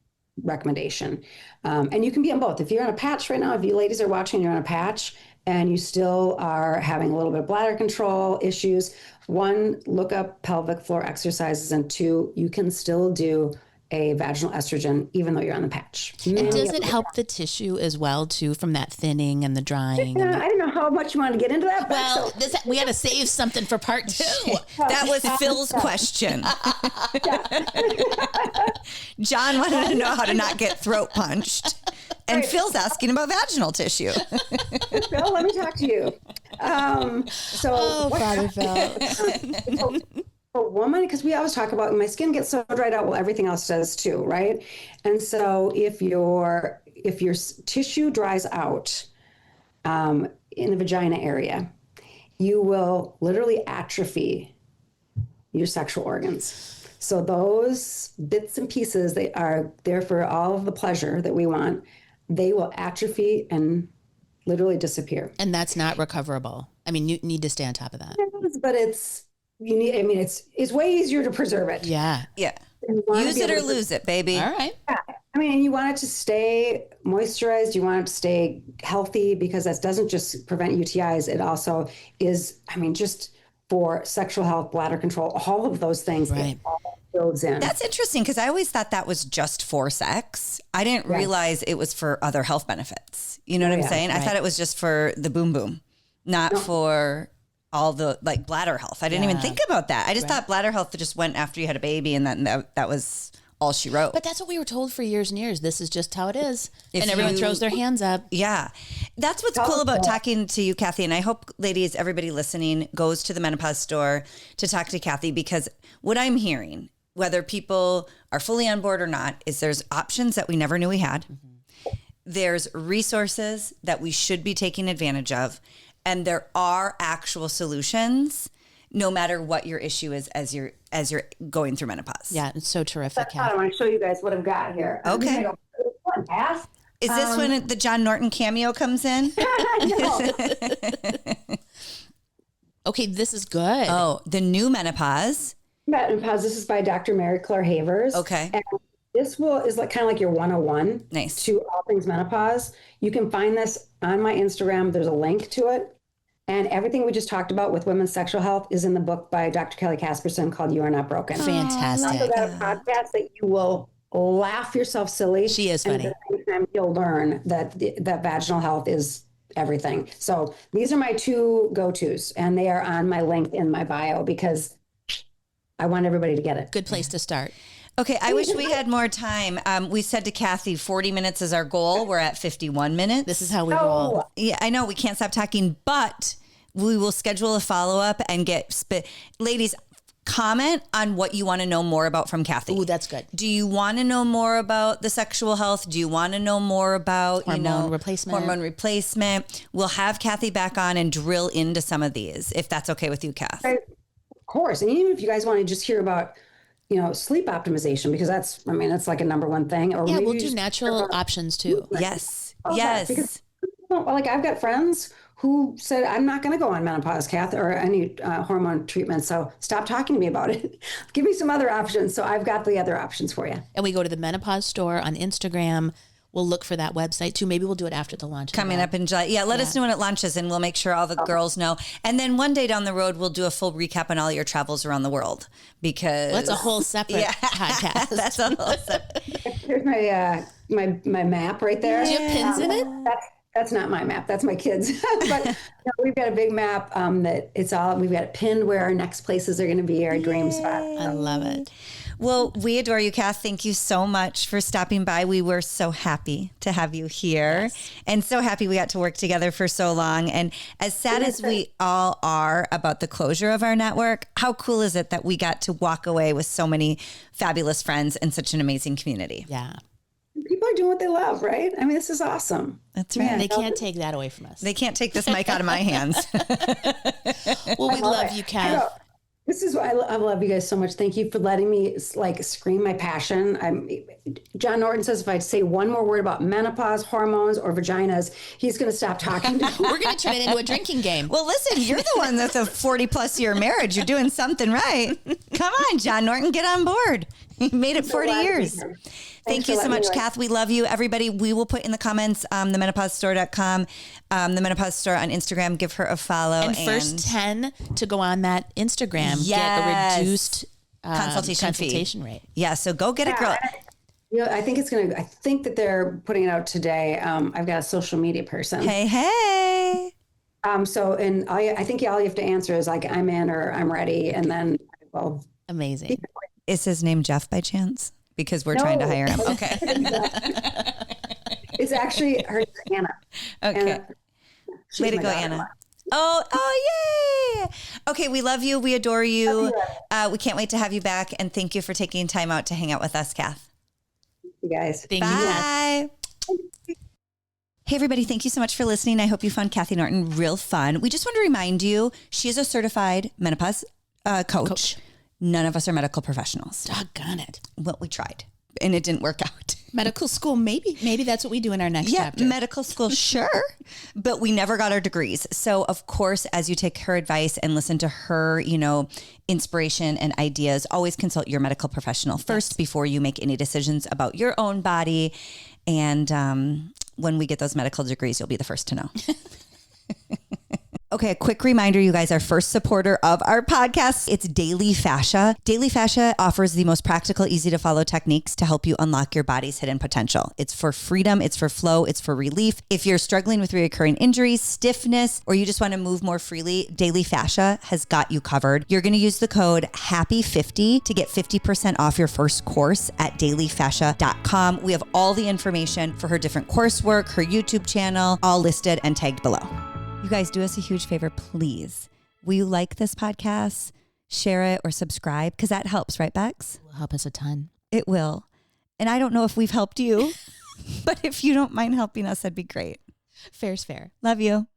recommendation. And you can be on both. If you're on a patch right now, if you ladies are watching, you're on a patch and you still are having a little bit of bladder control issues, 1, look up pelvic floor exercises, and 2, you can still do a vaginal estrogen even though you're on the patch. And does it help the tissue as well too, from that thinning and the drying? I don't know how much you want to get into that. Well, we had to save something for part 2. That was Phil's question. John wanted to know how to not get throat punched. And Phil's asking about vaginal tissue. Phil, let me talk to you. Father Phil. A woman, because we always talk about, my skin gets so dried out, well, everything else does too, right? And so if your tissue dries out in the vagina area, you will literally atrophy your sexual organs. So those bits and pieces, they are there for all of the pleasure that we want. They will atrophy and literally disappear. And that's not recoverable. I mean, you need to stay on top of that. But it's way easier to preserve it. Yeah. Yeah. Use it or lose it, baby. All right. Yeah. I mean, you want it to stay moisturized. You want it to stay healthy, because that doesn't just prevent UTIs. It also is, just for sexual health, bladder control, all of those things. Right. It all builds in. That's interesting, because I always thought that was just for sex. I didn't realize it was for other health benefits. You know what I'm saying? Right. I thought it was just for the boom boom, not for all the bladder health. I didn't even think about that. I just thought bladder health just went after you had a baby, and then that was all she wrote. But that's what we were told for years and years. This is just how it is. And everyone throws their hands up. Yeah. That's what's cool about talking to you, Kathy. And I hope, ladies, everybody listening goes to the Menopause store to talk to Kathy, because what I'm hearing, whether people are fully on board or not, is there's options that we never knew we had. Mm-hmm. There's resources that we should be taking advantage of. And there are actual solutions, no matter what your issue is as you're going through menopause. Yeah, it's so terrific. I want to show you guys what I've got here. Okay. Is this when the John Norton cameo comes in? Okay, this is good. Oh, the new Menopause. Menopause. This is by Dr. Mary Claire Havers. Okay. And this is kind of like your 101 Nice. to all things menopause. You can find this on my Instagram. There's a link to it. And everything we just talked about with women's sexual health is in the book by Dr. Kelly Casperson called You Are Not Broken. Fantastic. Also got a podcast that you will laugh yourself silly. She is funny. And at the same time, you'll learn that vaginal health is everything. So these are my 2 go-tos, and they are on my link in my bio, because I want everybody to get it. Good place to start. Okay, I wish we had more time. We said to Kathy, 40 minutes is our goal. We're at 51 minutes. This is how we roll. Yeah, I know we can't stop talking, but we will schedule a follow-up and ladies, comment on what you want to know more about from Kathy. Ooh, that's good. Do you want to know more about the sexual health? Do you want to know more about hormone replacement? We'll have Kathy back on and drill into some of these, if that's okay with you, Kath. Of course. And even if you guys want to just hear about sleep optimization, because that's like a number one thing. Or yeah, we'll do natural options too. Yes. Yes. Because Well, like I've got friends who said, I'm not going to go on menopause, Kath, or any hormone treatment. So stop talking to me about it. Give me some other options. So I've got the other options for you. And we go to the Menopause store on Instagram. We'll look for that website too. Maybe we'll do it after the launch. Coming up in July. Yeah, let us know when it launches and we'll make sure all the girls know. And then one day down the road, we'll do a full recap on all your travels around the world because... That's a whole separate podcast. That's a whole separate... Here's my map right there. Do you have pins in it? That's not my map. That's my kids. But we've got a big map that it's all, we've got it pinned where our next places are going to be, our dream spot. I love it. Well, we adore you, Kath. Thank you so much for stopping by. We were so happy to have you here and so happy we got to work together for so long. And as sad as we all are about the closure of our network, how cool is it that we got to walk away with so many fabulous friends and such an amazing community? Yeah. People are doing what they love, right? I mean, this is awesome. That's right. They can't take that away from us. They can't take this mic out of my hands. Well, we love you, Kath. This is why I love you guys so much. Thank you for letting me like scream my passion. John Norton says if I say one more word about menopause, hormones, or vaginas, he's going to stop talking to me. We're going to turn it into a drinking game. Well, listen, you're the one that's a 40+ year marriage. You're doing something right. Come on, John Norton, get on board. You made it 40 years. Thank you so much, Kath. We love you. Everybody, we will put in the comments themenopausestore.com, the Menopause Store on Instagram. Give her a follow. And first 10 to go on that Instagram get a reduced consultation rate. Yeah, so go get it, girl. I think I think that they're putting it out today. I've got a social media person. Hey. So, and I think all you have to answer is like, I'm in or I'm ready. And then, well. Amazing. Is his name Jeff by chance? Because we're trying to hire him. Okay. It's actually her Anna. Okay. Anna, way to go, Anna. Oh, yay. Okay. We love you. We adore you. We can't wait to have you back. And thank you for taking time out to hang out with us, Kath. You guys. Thank Bye. You, Hey, everybody. Thank you so much for listening. I hope you found Kathy Norton real fun. We just want to remind you, she is a certified menopause coach. None of us are medical professionals. Doggone it. Well, we tried and it didn't work out. Medical school, maybe that's what we do in our next chapter. Medical school, sure. But we never got our degrees. So of course, as you take her advice and listen to her, inspiration and ideas, always consult your medical professional first before you make any decisions about your own body. And when we get those medical degrees, you'll be the first to know. Okay, a quick reminder, you guys, our first supporter of our podcast, it's Daily Fascia. Daily Fascia offers the most practical, easy to follow techniques to help you unlock your body's hidden potential. It's for freedom, it's for flow, it's for relief. If you're struggling with recurring injuries, stiffness, or you just want to move more freely, Daily Fascia has got you covered. You're going to use the code HAPPY50 to get 50% off your first course at dailyfascia.com. We have all the information for her different coursework, her YouTube channel, all listed and tagged below. You guys, do us a huge favor, please. Will you like this podcast, share it, or subscribe? Because that helps, right, Bex? It will help us a ton. It will. And I don't know if we've helped you, but if you don't mind helping us, that'd be great. Fair's fair. Love you.